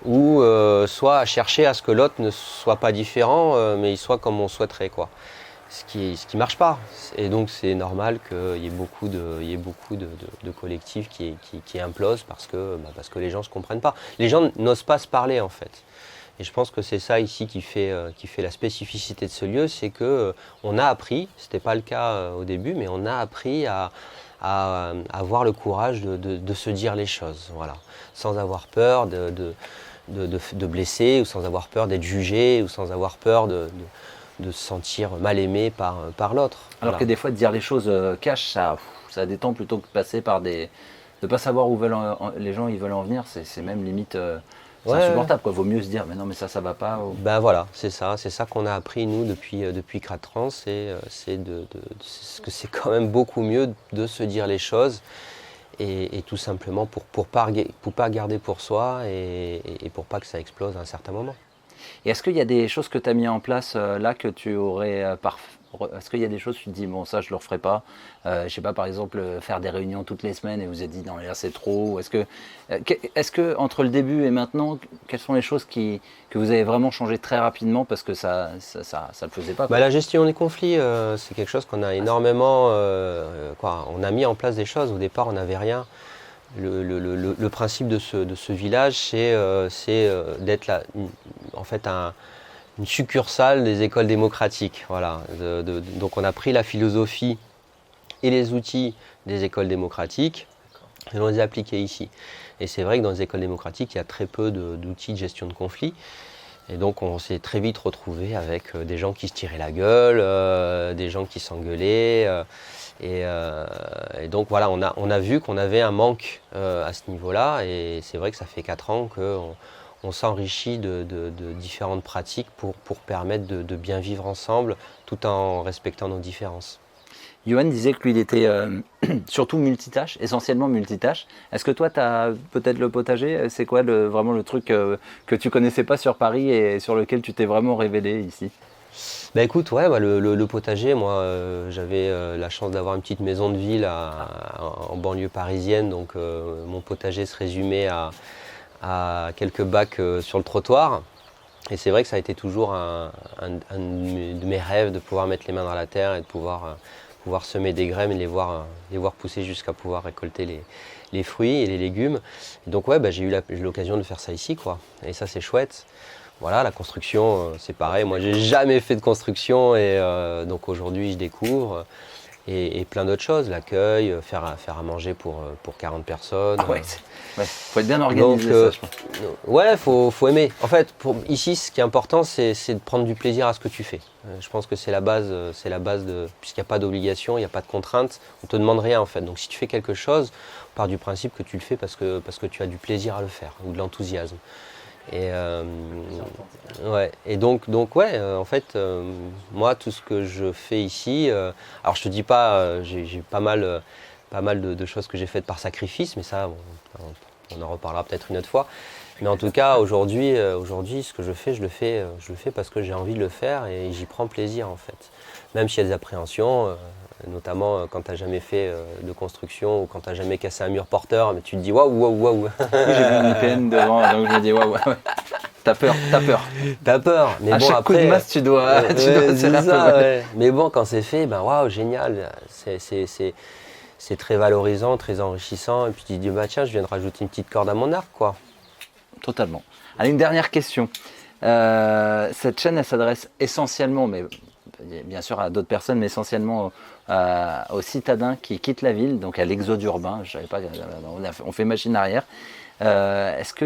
ou soit à chercher à ce que l'autre ne soit pas différent, mais il soit comme on souhaiterait, quoi. Ce qui marche pas. Et donc c'est normal qu'il y ait beaucoup de collectifs qui implosent parce que les gens ne se comprennent pas. Les gens n'osent pas se parler en fait. Et je pense que c'est ça ici qui fait la spécificité de ce lieu, c'est qu'on a appris, c'était pas le cas au début, mais on a appris à avoir le courage de se dire les choses, voilà, sans avoir peur de blesser, ou sans avoir peur d'être jugé, ou sans avoir peur de se sentir mal aimé par l'autre. Alors voilà. Que des fois, de dire les choses cash, ça détend plutôt que de passer par de ne pas savoir où les gens ils veulent en venir, c'est même limite c'est insupportable, quoi. Vaut mieux se dire mais non mais ça va pas. Ou... Ben voilà, c'est ça qu'on a appris nous depuis 4 ans, c'est que c'est quand même beaucoup mieux de se dire les choses. Et tout simplement pour pas garder pour soi et pour pas que ça explose à un certain moment. Et est-ce qu'il y a des choses que tu as mis en place là que tu aurais est-ce qu'il y a des choses où tu te dis bon ça je le referai pas, je sais pas, par exemple faire des réunions toutes les semaines et vous êtes dit non là c'est trop, est-ce que entre le début et maintenant quelles sont les choses que vous avez vraiment changé très rapidement parce que ça le faisait pas, quoi. La gestion des conflits c'est quelque chose qu'on a énormément on a mis en place des choses. Au départ on n'avait rien. Le principe de ce village, c'est d'être là, en fait une succursale des écoles démocratiques. Voilà. Donc on a pris la philosophie et les outils des écoles démocratiques et on les a appliqués ici. Et c'est vrai que dans les écoles démocratiques, il y a très peu d'outils de gestion de conflits. Et donc on s'est très vite retrouvé avec des gens qui se tiraient la gueule, des gens qui s'engueulaient. Et donc voilà, on a vu qu'on avait un manque à ce niveau-là. Et c'est vrai que ça fait 4 ans qu'on s'enrichit de différentes pratiques pour permettre de bien vivre ensemble tout en respectant nos différences. Johan disait que lui, il était surtout multitâche, essentiellement multitâche. Est-ce que toi, tu as peut-être le potager? C'est quoi vraiment le truc que tu connaissais pas sur Paris et sur lequel tu t'es vraiment révélé ici? Bah écoute, ouais, le potager, moi j'avais la chance d'avoir une petite maison de ville en banlieue parisienne, donc mon potager se résumait à quelques bacs sur le trottoir. Et c'est vrai que ça a été toujours un de mes rêves de pouvoir mettre les mains dans la terre et de pouvoir semer des graines et les voir pousser jusqu'à pouvoir récolter les fruits et les légumes. Et donc ouais, j'ai eu l'occasion de faire ça ici, quoi. Et ça c'est chouette. Voilà, la construction, c'est pareil. Moi, j'ai jamais fait de construction et donc aujourd'hui, je découvre. Et plein d'autres choses, l'accueil, faire à manger pour 40 personnes. Ah ouais, faut être bien organisé, donc, ça, je pense. Ouais, faut aimer. En fait, ici, ce qui est important, c'est de prendre du plaisir à ce que tu fais. Je pense que c'est la base puisqu'il n'y a pas d'obligation, il n'y a pas de contrainte, on te demande rien en fait. Donc si tu fais quelque chose, on part du principe que tu le fais parce que tu as du plaisir à le faire ou de l'enthousiasme. Et ouais. Et donc ouais, en fait, moi, tout ce que je fais ici, alors je te dis pas, j'ai pas mal de choses que j'ai faites par sacrifice, mais ça, on en reparlera peut-être une autre fois. Mais en tout cas, aujourd'hui, ce que je le fais parce que j'ai envie de le faire et j'y prends plaisir en fait. Même s'il y a des appréhensions, notamment quand tu n'as jamais fait de construction ou quand tu n'as jamais cassé un mur porteur, mais tu te dis waouh. J'ai vu une IPN devant, donc je me dis waouh. T'as peur. T'as peur, mais à bon, chaque après, coup de masse, tu dois c'est ça, ouais. Mais bon, quand c'est fait, ben waouh, génial. C'est très valorisant, très enrichissant. Et puis tu te dis, bah tiens, je viens de rajouter une petite corde à mon arc, quoi. Totalement. Allez, une dernière question. Cette chaîne, elle s'adresse essentiellement, mais bien sûr à d'autres personnes, mais essentiellement aux citadins qui quittent la ville, donc à l'exode urbain. Je savais pas, on fait machine arrière. Est-ce que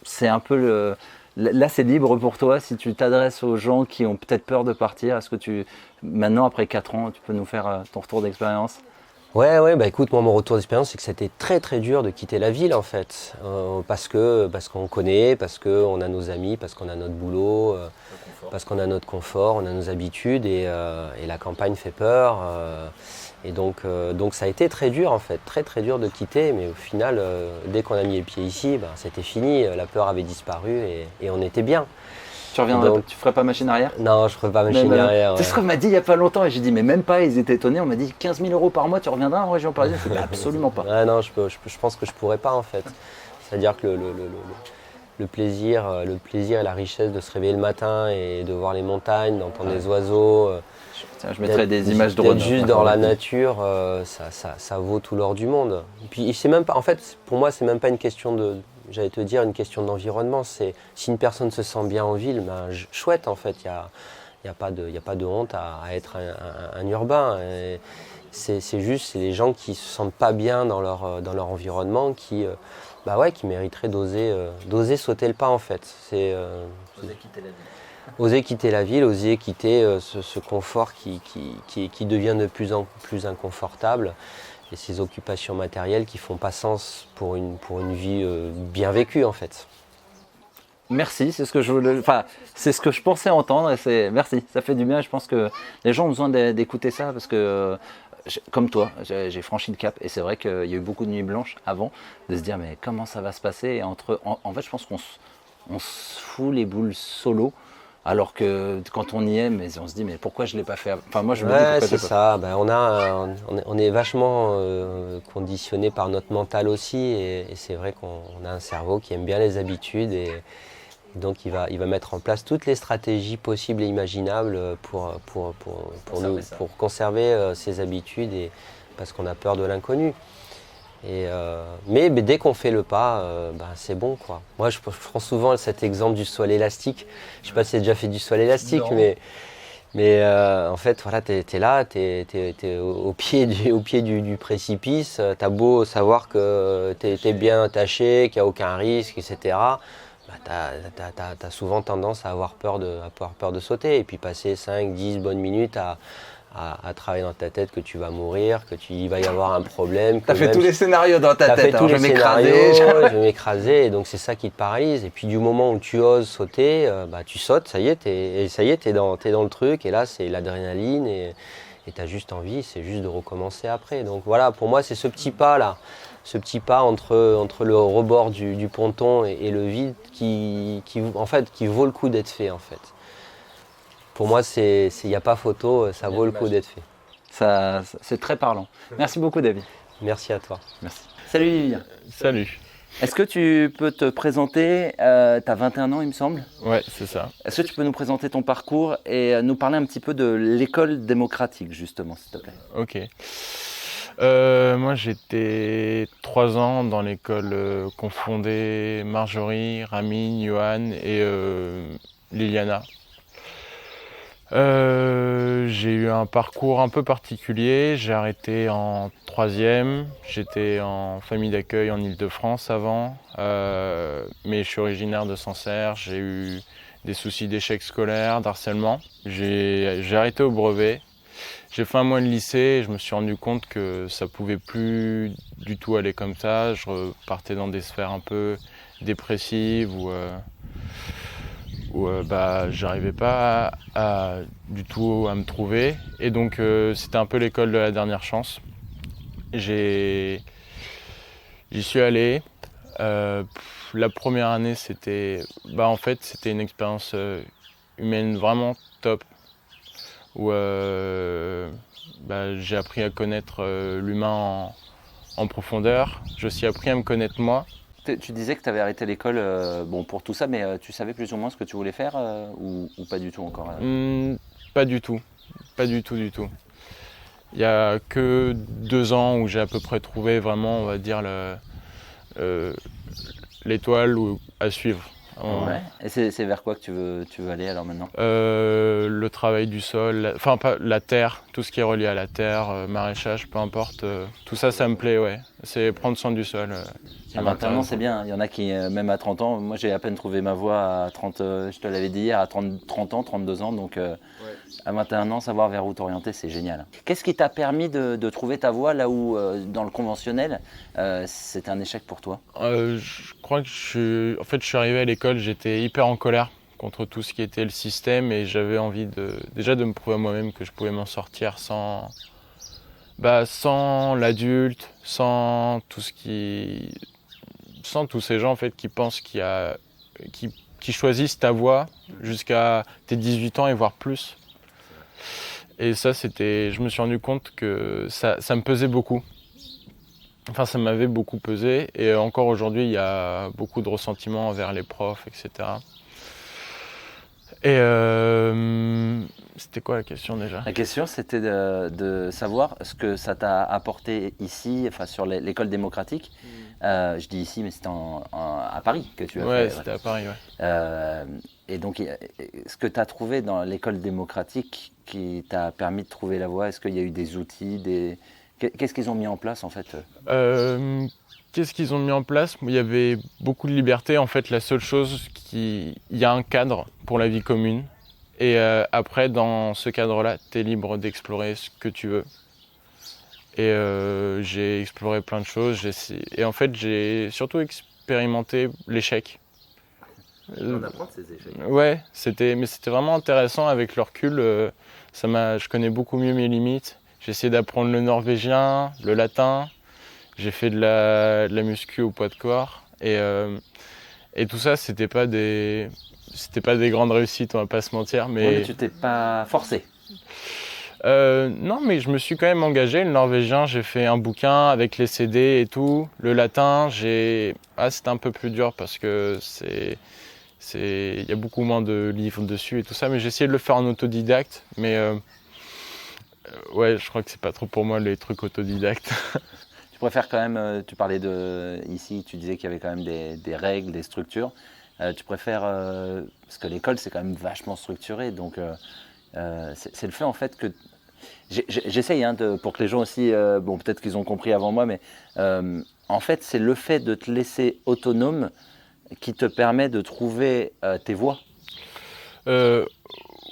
c'est un peu là, c'est libre pour toi si tu t'adresses aux gens qui ont peut-être peur de partir. Est-ce que maintenant, après 4 ans, tu peux nous faire ton retour d'expérience? Ouais, bah écoute, moi mon retour d'expérience, c'est que c'était très très dur de quitter la ville en fait, parce qu'on connaît, parce qu'on a nos amis, parce qu'on a notre boulot, parce qu'on a notre confort, on a nos habitudes et la campagne fait peur. Et donc ça a été très dur en fait, très très dur de quitter, mais au final, dès qu'on a mis les pieds ici, c'était fini, la peur avait disparu et on était bien. Tu reviendrais, tu ferais pas machine arrière? Non, je ferais pas machine arrière. C'est ce qu'on m'a dit il y a pas longtemps et j'ai dit mais même pas, ils étaient étonnés, on m'a dit 15 000 € par mois, tu reviendras en région parisienne? Je dis absolument pas. Ouais, non, je pense que je pourrais pas en fait. C'est-à-dire que le plaisir et la richesse de se réveiller le matin et de voir les montagnes, d'entendre les oiseaux. Tiens, je mettrais des images drone. Juste dans la nature, ça vaut tout l'or du monde. Et puis c'est même pas, en fait, pour moi, c'est même pas une question j'allais te dire, une question d'environnement. C'est si une personne se sent bien en ville, chouette en fait. Il y a pas de honte à être un urbain. C'est juste, c'est les gens qui se sentent pas bien dans leur environnement qui mériteraient d'oser sauter le pas en fait. C'est Oser quitter la ville. Oser quitter la ville, oser quitter ce confort qui devient de plus en plus inconfortable et ces occupations matérielles qui font pas sens pour une vie bien vécue en fait. Merci, c'est ce que je pensais entendre et merci, ça fait du bien. Je pense que les gens ont besoin d'écouter ça parce que comme toi, j'ai franchi le cap et c'est vrai qu'il y a eu beaucoup de nuits blanches avant de se dire mais comment ça va se passer et en fait je pense qu'on se fout les boules solo. Alors que quand on y est, mais on se dit mais pourquoi je l'ai pas fait avant. Enfin moi je me dis pourquoi c'est ça. On est vachement conditionné par notre mental aussi et c'est vrai qu'on a un cerveau qui aime bien les habitudes et donc il va mettre en place toutes les stratégies possibles et imaginables pour conserver ses habitudes et parce qu'on a peur de l'inconnu. Mais dès qu'on fait le pas, c'est bon quoi. Moi je prends souvent cet exemple du saut à l'élastique. Je sais pas si tu as déjà fait du saut à l'élastique, mais en fait voilà, t'es là, t'es au pied du précipice, t'as beau savoir que t'es bien attaché, qu'il n'y a aucun risque, etc. tu as souvent tendance à avoir peur de sauter et puis passer 5-10 bonnes minutes à travailler dans ta tête que tu vas mourir, il va y avoir un problème. Tu as fait tous les scénarios dans ta tête. Je vais m'écraser, et donc c'est ça qui te paralyse. Et puis du moment où tu oses sauter, tu sautes, ça y est, t'es dans le truc, et là c'est l'adrénaline, et tu as juste envie, c'est juste de recommencer après. Donc voilà, pour moi c'est ce petit pas là, entre le rebord du ponton et le vide qui vaut le coup d'être fait en fait. Pour moi, il n'y a pas photo, ça vaut le coup d'être fait. Ça, c'est très parlant. Merci beaucoup, David. Merci à toi. Merci. Salut, Vivien. Salut. Est-ce que tu peux te présenter, tu as 21 ans, il me semble. Ouais, c'est ça. Est-ce que tu peux nous présenter ton parcours et nous parler un petit peu de l'école démocratique, justement, s'il te plaît? Ok. Moi, j'étais 3 ans dans l'école confondée Marjorie, Rami, Johan et Liliana. J'ai eu un parcours un peu particulier. J'ai arrêté en 3e. J'étais en famille d'accueil en Île-de-France avant. Mais je suis originaire de Sancerre. J'ai eu des soucis d'échec scolaire, d'harcèlement. J'ai arrêté au brevet. J'ai fait un mois de lycée et je me suis rendu compte que ça pouvait plus du tout aller comme ça. Je repartais dans des sphères un peu dépressives où j'arrivais pas du tout à me trouver. Et donc c'était un peu l'école de la dernière chance. J'y suis allé. La première année, c'était une expérience humaine vraiment top. Où j'ai appris à connaître l'humain en profondeur. J'ai aussi appris à me connaître moi. Tu disais que tu avais arrêté l'école pour tout ça, mais tu savais plus ou moins ce que tu voulais faire ou pas du tout encore Pas du tout. Pas du tout. Il n'y a que 2 ans où j'ai à peu près trouvé vraiment, on va dire, l'étoile à suivre. Ouais. Et c'est vers quoi que tu veux aller alors maintenant? Le travail du sol, pas la terre, tout ce qui est relié à la terre, maraîchage, peu importe. Tout ça, ça me plaît, ouais. C'est prendre soin du sol. À 21 ans, c'est bien. Il y en a qui, même à 30 ans, moi j'ai à peine trouvé ma voie à 30, je te l'avais dit hier, à 30 ans, 32 ans. Donc à 21 ans, savoir vers où t'orienter, c'est génial. Qu'est-ce qui t'a permis de trouver ta voie là où, dans le conventionnel, c'était un échec pour toi? Je crois que je suis arrivé à l'école, j'étais hyper en colère contre tout ce qui était le système et j'avais envie déjà de me prouver à moi-même que je pouvais m'en sortir sans l'adulte, sans tous ces gens en fait qui pensent qui choisissent ta voie jusqu'à tes 18 ans et voire plus. Et ça, je me suis rendu compte que ça me pesait beaucoup. Enfin, ça m'avait beaucoup pesé et encore aujourd'hui, il y a beaucoup de ressentiments envers les profs, etc. Et c'était quoi la question déjà? La question, c'était de savoir ce que ça t'a apporté ici, enfin sur l'école démocratique. Je dis ici, mais c'était à Paris que tu as fait. Ouais, c'était à Paris, ouais. Et donc, ce que tu as trouvé dans l'école démocratique qui t'a permis de trouver la voie, est-ce qu'il y a eu des outils, Qu'est-ce qu'ils ont mis en place en fait? Qu'est-ce qu'ils ont mis en place? Il y avait beaucoup de liberté. En fait, la seule chose, il y a un cadre pour la vie commune. Et après, dans ce cadre-là, tu es libre d'explorer ce que tu veux. Et j'ai exploré plein de choses. Et en fait, j'ai surtout expérimenté l'échec. On apprend de ces échecs. Ouais, c'était vraiment intéressant avec le recul. Je connais beaucoup mieux mes limites. J'ai essayé d'apprendre le norvégien, le latin. J'ai fait de la muscu au poids de corps. Et tout ça, c'était pas des grandes réussites, on va pas se mentir. Mais tu t'es pas forcé? Non, mais je me suis quand même engagé. Le norvégien, j'ai fait un bouquin avec les CD et tout. Le latin, c'était un peu plus dur parce que il y a beaucoup moins de livres dessus et tout ça. Mais j'ai essayé de le faire en autodidacte. Mais ouais, je crois que c'est pas trop pour moi les trucs autodidactes. Tu préfères quand même, tu parlais ici, tu disais qu'il y avait quand même des règles, des structures. Tu préfères, parce que l'école c'est quand même vachement structuré, donc c'est le fait en fait que, j'essaye pour que les gens aussi, peut-être qu'ils ont compris avant moi, mais en fait c'est le fait de te laisser autonome qui te permet de trouver tes voies.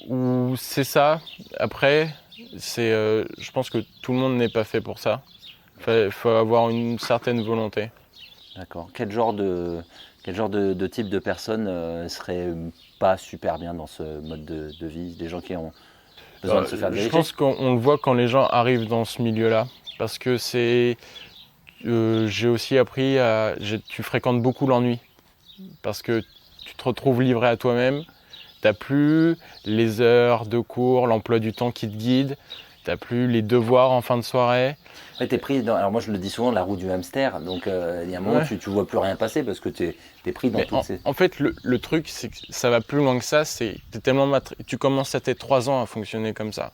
Ou c'est ça. Après, je pense que tout le monde n'est pas fait pour ça. Il faut avoir une certaine volonté. D'accord. Quel genre de type de personne serait pas super bien dans ce mode de vie? Des gens qui ont besoin de se faire diriger? Je pense qu'on le voit quand les gens arrivent dans ce milieu-là. Parce que j'ai aussi appris tu fréquentes beaucoup l'ennui. Parce que tu te retrouves livré à toi-même. Tu n'as plus les heures de cours, l'emploi du temps qui te guide. Tu n'as plus les devoirs en fin de soirée. Ouais, t'es pris dans, alors moi je le dis souvent, la roue du hamster. Donc il y a un moment où tu vois plus rien passer parce que tu es pris dans toutes ces... En fait, le truc, c'est que ça va plus loin que ça. Tu commences à tes 3 ans à fonctionner comme ça.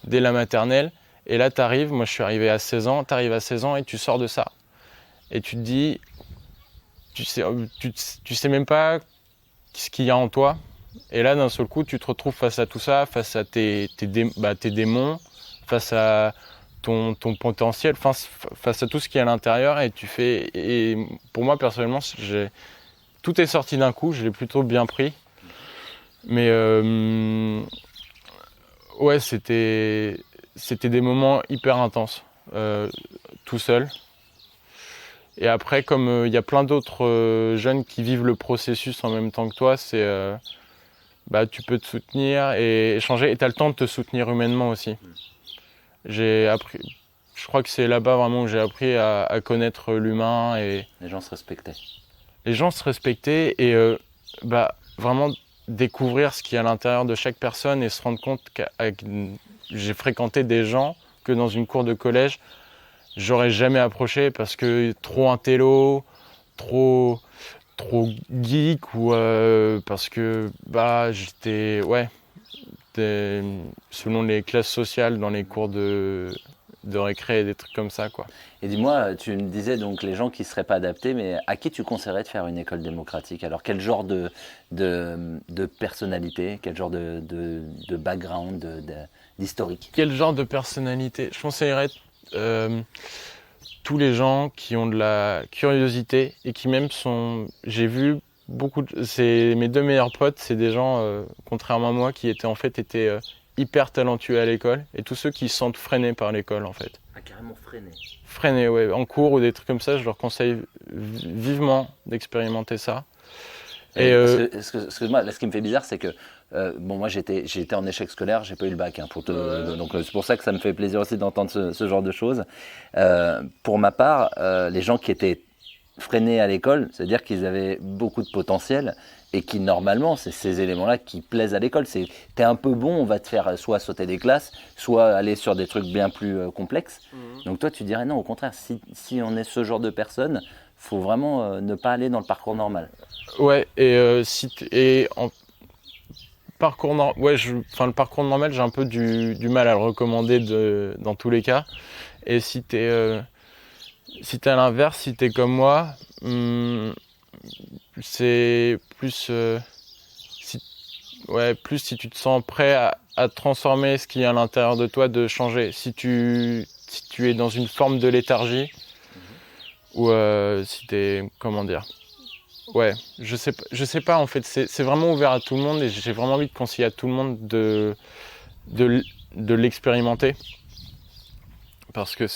Dès la maternelle. Et là, moi je suis arrivé à 16 ans, tu arrives à 16 ans et tu sors de ça. Et tu te dis, tu sais même pas ce qu'il y a en toi. Et là, d'un seul coup, tu te retrouves face à tout ça, face à tes démons, face à ton potentiel, face à tout ce qui est à l'intérieur. Et pour moi, personnellement, tout est sorti d'un coup, je l'ai plutôt bien pris. Mais ouais, c'était des moments hyper intenses, tout seul. Et après, comme il y a plein d'autres jeunes qui vivent le processus en même temps que toi, tu peux te soutenir et échanger. Et tu as le temps de te soutenir humainement aussi. Je crois que c'est là-bas vraiment où j'ai appris à connaître l'humain. Et les gens se respectaient. Les gens se respectaient et vraiment découvrir ce qu'il y a à l'intérieur de chaque personne et se rendre compte que j'ai fréquenté des gens que dans une cour de collège, j'aurais jamais approché parce que trop intello, trop geek ou parce que j'étais selon les classes sociales dans les cours de récré et des trucs comme ça quoi. Et dis-moi, tu me disais donc les gens qui ne seraient pas adaptés, mais à qui tu conseillerais de faire une école démocratique? Alors quel genre de personnalité, quel genre de background, d'historique? Quel genre de personnalité? Je conseillerais tous les gens qui ont de la curiosité et qui même j'ai vu mes 2 meilleurs potes, c'est des gens, contrairement à moi, qui étaient hyper talentueux à l'école et tous ceux qui se sentent freinés par l'école en fait. Ah, carrément freinés? Freinés, ouais. En cours ou des trucs comme ça, je leur conseille vivement d'expérimenter ça. Excuse-moi, là, ce qui me fait bizarre, c'est que moi j'étais en échec scolaire, j'ai pas eu le bac, donc c'est pour ça que ça me fait plaisir aussi d'entendre ce genre de choses. Pour ma part, les gens qui étaient freinés à l'école, c'est-à-dire qu'ils avaient beaucoup de potentiel et qui normalement, c'est ces éléments-là qui plaisent à l'école. T'es un peu bon, on va te faire soit sauter des classes, soit aller sur des trucs bien plus complexes. Donc toi, tu dirais non, au contraire, si on est ce genre de personne, faut vraiment ne pas aller dans le parcours normal. Ouais, le parcours normal, j'ai un peu du mal à le recommander dans tous les cas. Et si t'es à l'inverse, si t'es comme moi, c'est plus si tu te sens prêt à transformer ce qu'il y a à l'intérieur de toi, de changer. Si tu es dans une forme de léthargie, ou si t'es, comment dire, je sais pas en fait, c'est vraiment ouvert à tout le monde et j'ai vraiment envie de conseiller à tout le monde de l'expérimenter. Parce que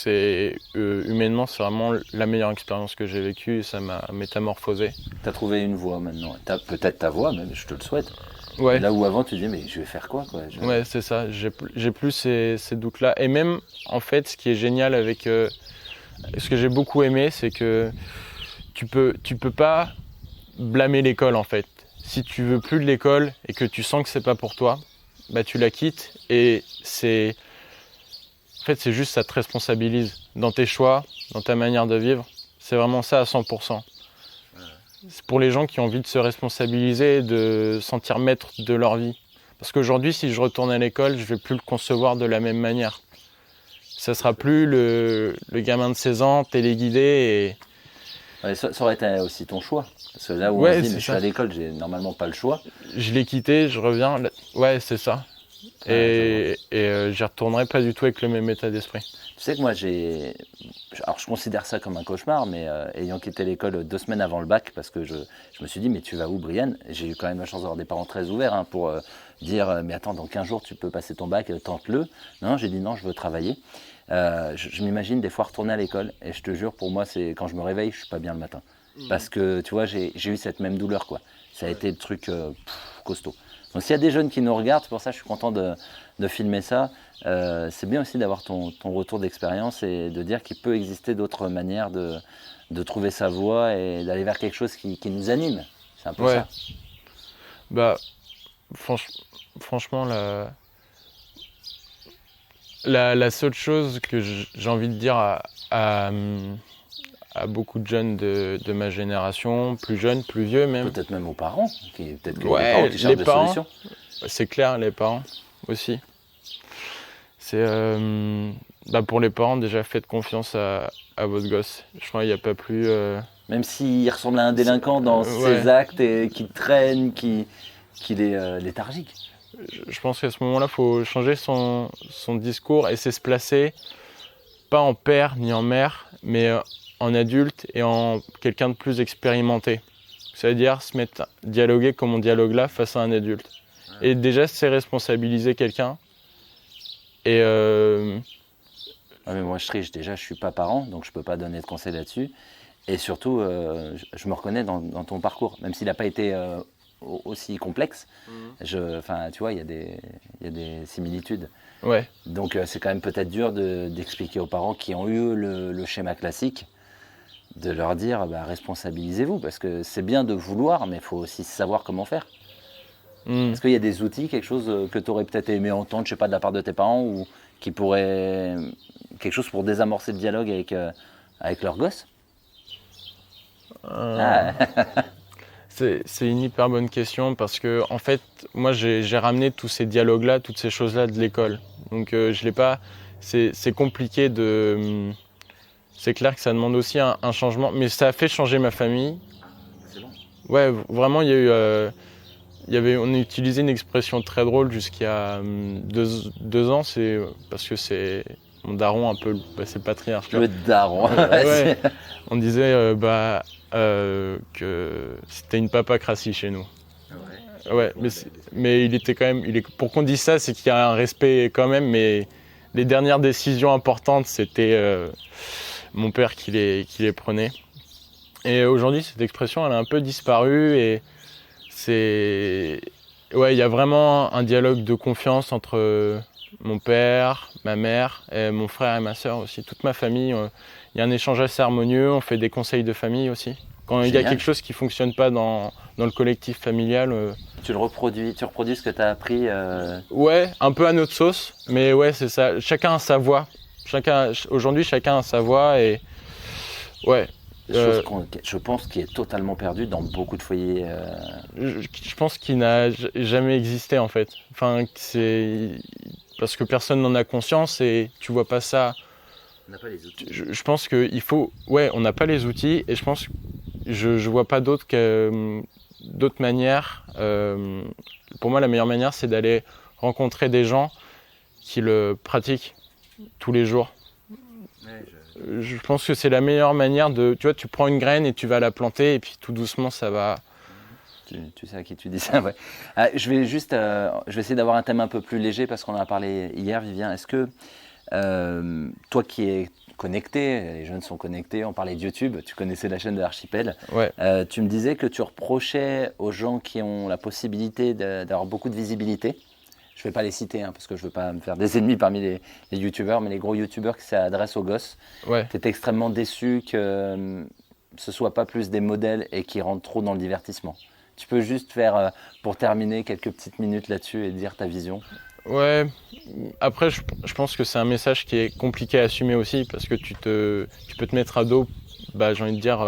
humainement, c'est vraiment la meilleure expérience que j'ai vécue et ça m'a métamorphosé. Tu as trouvé une voie maintenant. Tu as peut-être ta voie, même, je te le souhaite. Ouais. Là où avant, tu disais, mais je vais faire quoi Ouais, c'est ça. J'ai plus ces doutes-là. Et même, en fait, ce qui est génial avec... ce que j'ai beaucoup aimé, c'est que tu peux pas blâmer l'école, en fait. Si tu veux plus de l'école et que tu sens que c'est pas pour toi, tu la quittes et c'est... En fait, c'est juste ça te responsabilise dans tes choix, dans ta manière de vivre. C'est vraiment ça à 100%. C'est pour les gens qui ont envie de se responsabiliser et de sentir maître de leur vie. Parce qu'aujourd'hui, si je retourne à l'école, je ne vais plus le concevoir de la même manière. Ça ne sera plus le gamin de 16 ans téléguidé. Ça aurait été aussi ton choix. Parce que là où on se dit, mais je suis à l'école, j'ai normalement pas le choix. Je l'ai quitté, je reviens. Ouais, c'est ça. Et j'y retournerai pas du tout avec le même état d'esprit. Tu sais que moi, alors je considère ça comme un cauchemar, mais ayant quitté l'école 2 semaines avant le bac, parce que je me suis dit, mais tu vas où, Brian? J'ai eu quand même la chance d'avoir des parents très ouverts hein, pour dire, mais attends, dans 15 jours, tu peux passer ton bac, tente-le. Non, j'ai dit non, je veux travailler. Je m'imagine des fois retourner à l'école, et je te jure, pour moi, c'est quand je me réveille, je suis pas bien le matin. Parce que, tu vois, j'ai eu cette même douleur, quoi. Ça a été le truc costaud. Donc s'il y a des jeunes qui nous regardent, c'est pour ça que je suis content de filmer ça. C'est bien aussi d'avoir ton retour d'expérience et de dire qu'il peut exister d'autres manières de trouver sa voie et d'aller vers quelque chose qui nous anime. C'est un peu ça. Bah, franchement, la seule chose que j'ai envie de dire à beaucoup de jeunes de ma génération, plus jeunes, plus vieux même. Peut-être même aux parents, peut-être que les parents qui cherchent des solutions. C'est clair, les parents aussi. C'est pour les parents, déjà faites confiance à votre gosse. Je crois qu'il n'y a pas plus... Même s'il ressemble à un délinquant dans ses actes et qu'il traîne, qu'il est léthargique. Je pense qu'à ce moment-là, il faut changer son discours et c'est se placer, pas en père ni en mère, mais en adulte et en quelqu'un de plus expérimenté. C'est-à-dire se mettre dialoguer comme on dialogue là face à un adulte. Et déjà, c'est responsabiliser quelqu'un. Et mais moi, je triche. Déjà, je suis pas parent, donc je peux pas donner de conseils là-dessus. Et surtout, je me reconnais dans ton parcours, même s'il n'a pas été aussi complexe. Tu vois, il y a des similitudes. Ouais. Donc, c'est quand même peut-être dur d'expliquer aux parents qui ont eu le schéma classique, de leur dire responsabilisez-vous, parce que c'est bien de vouloir, mais il faut aussi savoir comment faire. Est-ce qu'il y a des outils, quelque chose que tu aurais peut-être aimé entendre, je sais pas, de la part de tes parents, ou qui pourrait quelque chose pour désamorcer le dialogue avec leur gosse? C'est une hyper bonne question parce que en fait, moi j'ai ramené tous ces dialogues-là, toutes ces choses-là de l'école. Donc je l'ai pas. C'est compliqué de. C'est clair que ça demande aussi un changement, mais ça a fait changer ma famille. C'est bon. Ouais, vraiment, il y a eu. On a utilisé une expression très drôle jusqu'à 2 ans, c'est parce que c'est mon daron un peu, c'est le patriarche. Le daron. Ouais. On disait que c'était une papacratie chez nous. Ouais, mais il était quand même. Pour qu'on dise ça, c'est qu'il y a un respect quand même, mais les dernières décisions importantes, c'était mon père qui les prenait. Et aujourd'hui, cette expression, elle a un peu disparu et il y a vraiment un dialogue de confiance entre mon père, ma mère, et mon frère et ma sœur aussi, toute ma famille. Il y a un échange assez harmonieux, on fait des conseils de famille aussi. Quand il y a quelque chose qui ne fonctionne pas dans le collectif familial. Tu reproduis ce que tu as appris Ouais, un peu à notre sauce, mais ouais, c'est ça. Chacun a sa voix. Aujourd'hui, chacun a sa voix et ouais. Chose je pense qui est totalement perdue dans beaucoup de foyers. Je pense qu'il n'a jamais existé en fait. Enfin, parce que personne n'en a conscience et tu vois pas ça. On n'a pas les outils. Je pense qu'il faut. Ouais, on n'a pas les outils et je pense que je vois pas d'autres manières. Pour moi, la meilleure manière, c'est d'aller rencontrer des gens qui le pratiquent tous les jours. Je pense que c'est la meilleure manière de... Tu vois, tu prends une graine et tu vas la planter et puis tout doucement, ça va... Tu sais à qui tu dis ça, ouais. Je vais essayer d'avoir un thème un peu plus léger parce qu'on en a parlé hier, Vivien. Est-ce que toi qui es connecté, les jeunes sont connectés, on parlait de YouTube, tu connaissais la chaîne de l'Archipel. Ouais. Tu me disais que tu reprochais aux gens qui ont la possibilité d'avoir beaucoup de visibilité. Je ne vais pas les citer parce que je ne veux pas me faire des ennemis parmi les youtubeurs, mais les gros youtubeurs qui s'adressent aux gosses. Ouais. Tu es extrêmement déçu que ce ne soit pas plus des modèles et qu'ils rentrent trop dans le divertissement. Tu peux juste faire, pour terminer, quelques petites minutes là-dessus et dire ta vision. Ouais, après je pense que c'est un message qui est compliqué à assumer aussi parce que tu peux te mettre à dos, j'ai envie de dire,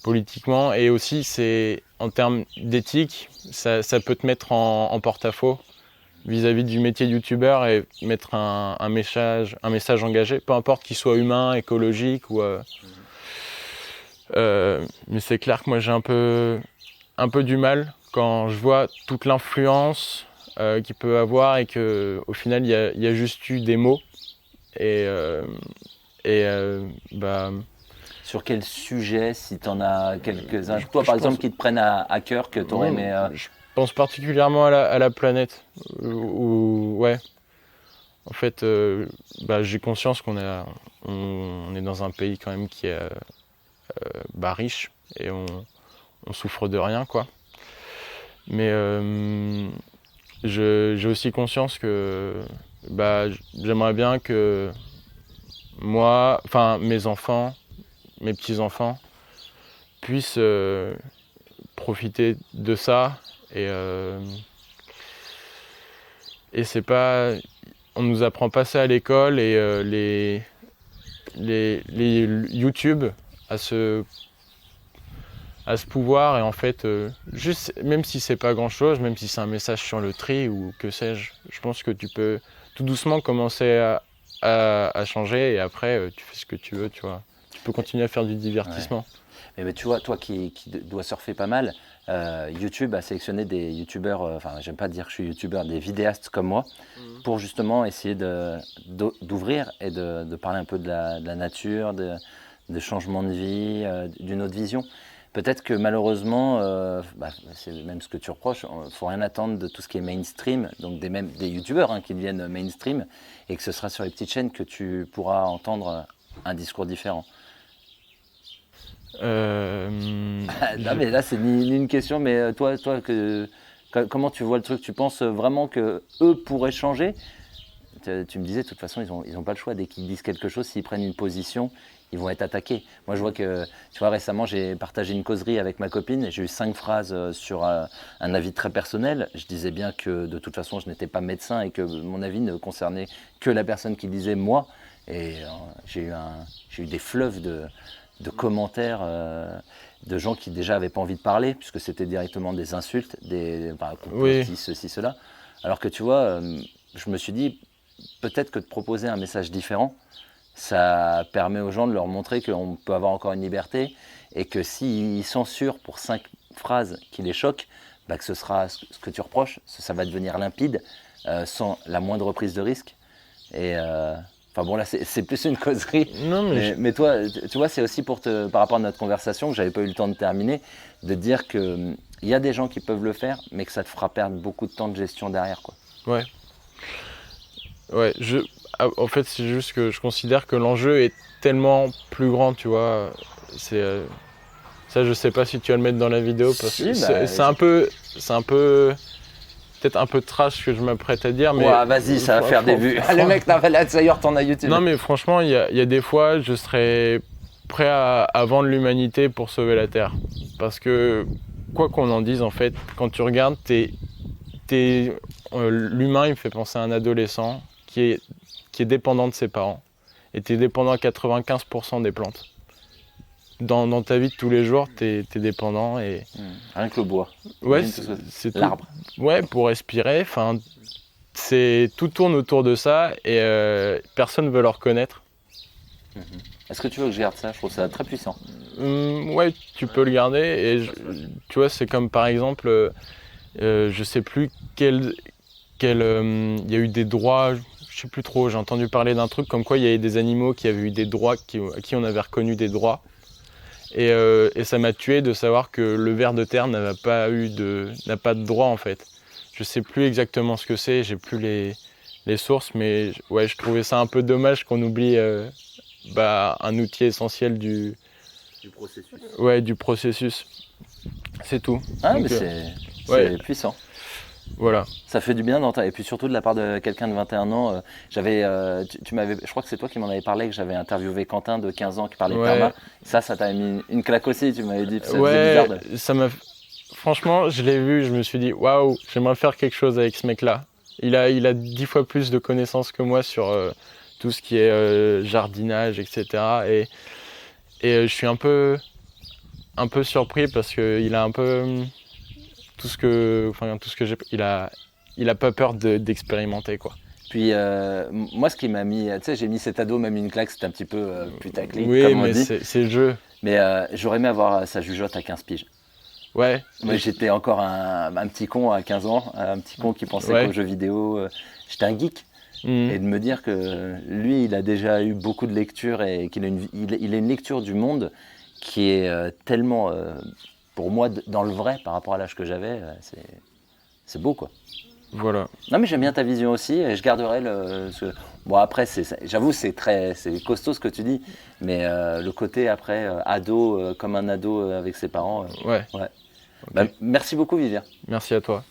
politiquement et aussi c'est en termes d'éthique, ça peut te mettre en porte-à-faux vis-à-vis du métier de youtubeur et mettre un message engagé, peu importe qu'il soit humain, écologique ou... mais c'est clair que moi j'ai un peu du mal quand je vois toute l'influence qu'il peut avoir et qu'au final, il y a juste eu des mots. Bah, Sur quel sujet, si tu en as quelques-uns, toi par exemple, qui te prennent à cœur, que tu aurais aimé. Je pense particulièrement à la planète. Ouais. En fait, bah, j'ai conscience qu'on est dans un pays quand même qui est riche et on souffre de rien, quoi. Mais j'ai aussi conscience que bah, j'aimerais bien que moi, enfin mes enfants, mes petits-enfants puissent profiter de ça et c'est pas, on nous apprend pas ça à l'école et les YouTube à ce pouvoir et en fait juste même si c'est pas grand chose, même si c'est un message sur le tri ou que sais-je, je pense que tu peux tout doucement commencer à changer et après tu fais ce que tu veux, tu vois. Tu peux continuer à faire du divertissement. Ouais. Mais tu vois, toi qui dois surfer pas mal, YouTube a sélectionné des youtubeurs, enfin j'aime pas dire que je suis youtubeur, des vidéastes comme moi, pour justement essayer d'ouvrir et de parler un peu de la nature, de changements de vie, d'une autre vision. Peut-être que malheureusement, c'est même ce que tu reproches, il ne faut rien attendre de tout ce qui est mainstream, donc même des youtubeurs qui deviennent mainstream, et que ce sera sur les petites chaînes que tu pourras entendre un discours différent. Non, mais là, c'est ni une question, mais toi comment tu vois le truc? Tu penses vraiment qu'eux pourraient changer? Tu me disais, de toute façon, ils ont pas le choix. Dès qu'ils disent quelque chose, s'ils prennent une position, ils vont être attaqués. Moi, je vois que, tu vois, récemment, j'ai partagé une causerie avec ma copine et j'ai eu 5 phrases sur un avis très personnel. Je disais bien que, de toute façon, je n'étais pas médecin et que mon avis ne concernait que la personne qui disait moi. Et j'ai eu des fleuves de commentaires de gens qui déjà n'avaient pas envie de parler, puisque c'était directement des insultes, ceci, cela. Alors que, tu vois, je me suis dit, peut-être que de proposer un message différent, ça permet aux gens de leur montrer qu'on peut avoir encore une liberté et que s'ils censurent pour 5 phrases qui les choquent, que ce sera ce que tu reproches, ça va devenir limpide, sans la moindre prise de risque. Et bon là c'est plus une causerie, Non, mais toi, tu vois, c'est aussi par rapport à notre conversation que j'avais pas eu le temps de terminer, de dire qu'il y a des gens qui peuvent le faire, mais que ça te fera perdre beaucoup de temps de gestion derrière, quoi. Ouais. En fait, c'est juste que je considère que l'enjeu est tellement plus grand, tu vois. Ça, je sais pas si tu vas le mettre dans la vidéo parce que c'est un peu peut-être un peu trash ce que je m'apprête à dire, mais vas-y, ça va faire des vues. Le mec, ça y est, retourne à YouTube. Non, mais franchement, il y a des fois, je serais prêt à vendre l'humanité pour sauver la Terre, parce que quoi qu'on en dise, en fait, quand tu regardes, l'humain, il me fait penser à un adolescent qui est dépendant de ses parents. Et tu es dépendant à 95% des plantes. Dans ta vie de tous les jours, tu es dépendant. Rien que le bois. Ouais, c'est l'arbre. Ouais, pour respirer. Tout tourne autour de ça et personne ne veut le reconnaître. Est-ce que tu veux que je garde ça? Je trouve ça très puissant. Ouais, tu peux le garder. Et tu vois, c'est comme par exemple, je sais plus il y a eu des droits. Je sais plus trop, j'ai entendu parler d'un truc comme quoi il y avait des animaux qui avaient eu des droits, à qui on avait reconnu des droits. Et ça m'a tué de savoir que le ver de terre n'a pas de droit en fait. Je sais plus exactement ce que c'est, j'ai plus les sources, mais ouais, je trouvais ça un peu dommage qu'on oublie un outil essentiel du processus. Ouais, du processus. C'est tout. Donc, mais c'est puissant. Voilà. Ça fait du bien et puis surtout de la part de quelqu'un de 21 ans. Tu m'avais, je crois que c'est toi qui m'en avais parlé, que j'avais interviewé Quentin de 15 ans qui parlait de perma. Ça t'a mis une claque aussi, tu m'avais dit. Ça m'a. Franchement, je l'ai vu, je me suis dit waouh, j'aimerais faire quelque chose avec ce mec-là. Il a 10 fois plus de connaissances que moi sur tout ce qui est jardinage, etc. Et je suis un peu surpris parce qu'il a un peu tout ce que j'ai, il a pas peur d'expérimenter, quoi. Puis moi, ce qui m'a mis, tu sais, j'ai mis cet ado, même une claque, c'était un petit peu putaclic, oui, comme on mais dit. c'est le jeu. Mais j'aurais aimé avoir sa jugeote à 15 piges. Ouais. Moi, j'étais encore un petit con à 15 ans, un petit con qui pensait qu'aux jeux vidéo, j'étais un geek. Et de me dire que lui, il a déjà eu beaucoup de lectures et qu'il a il a une lecture du monde qui est tellement, pour moi, dans le vrai par rapport à l'âge que j'avais, c'est beau, quoi. Voilà. Non, mais j'aime bien ta vision aussi et je garderai Bon, après, j'avoue, c'est costaud ce que tu dis, mais le côté après, ado, comme un ado avec ses parents. Ouais. Bah, merci beaucoup, Vivien. Merci à toi.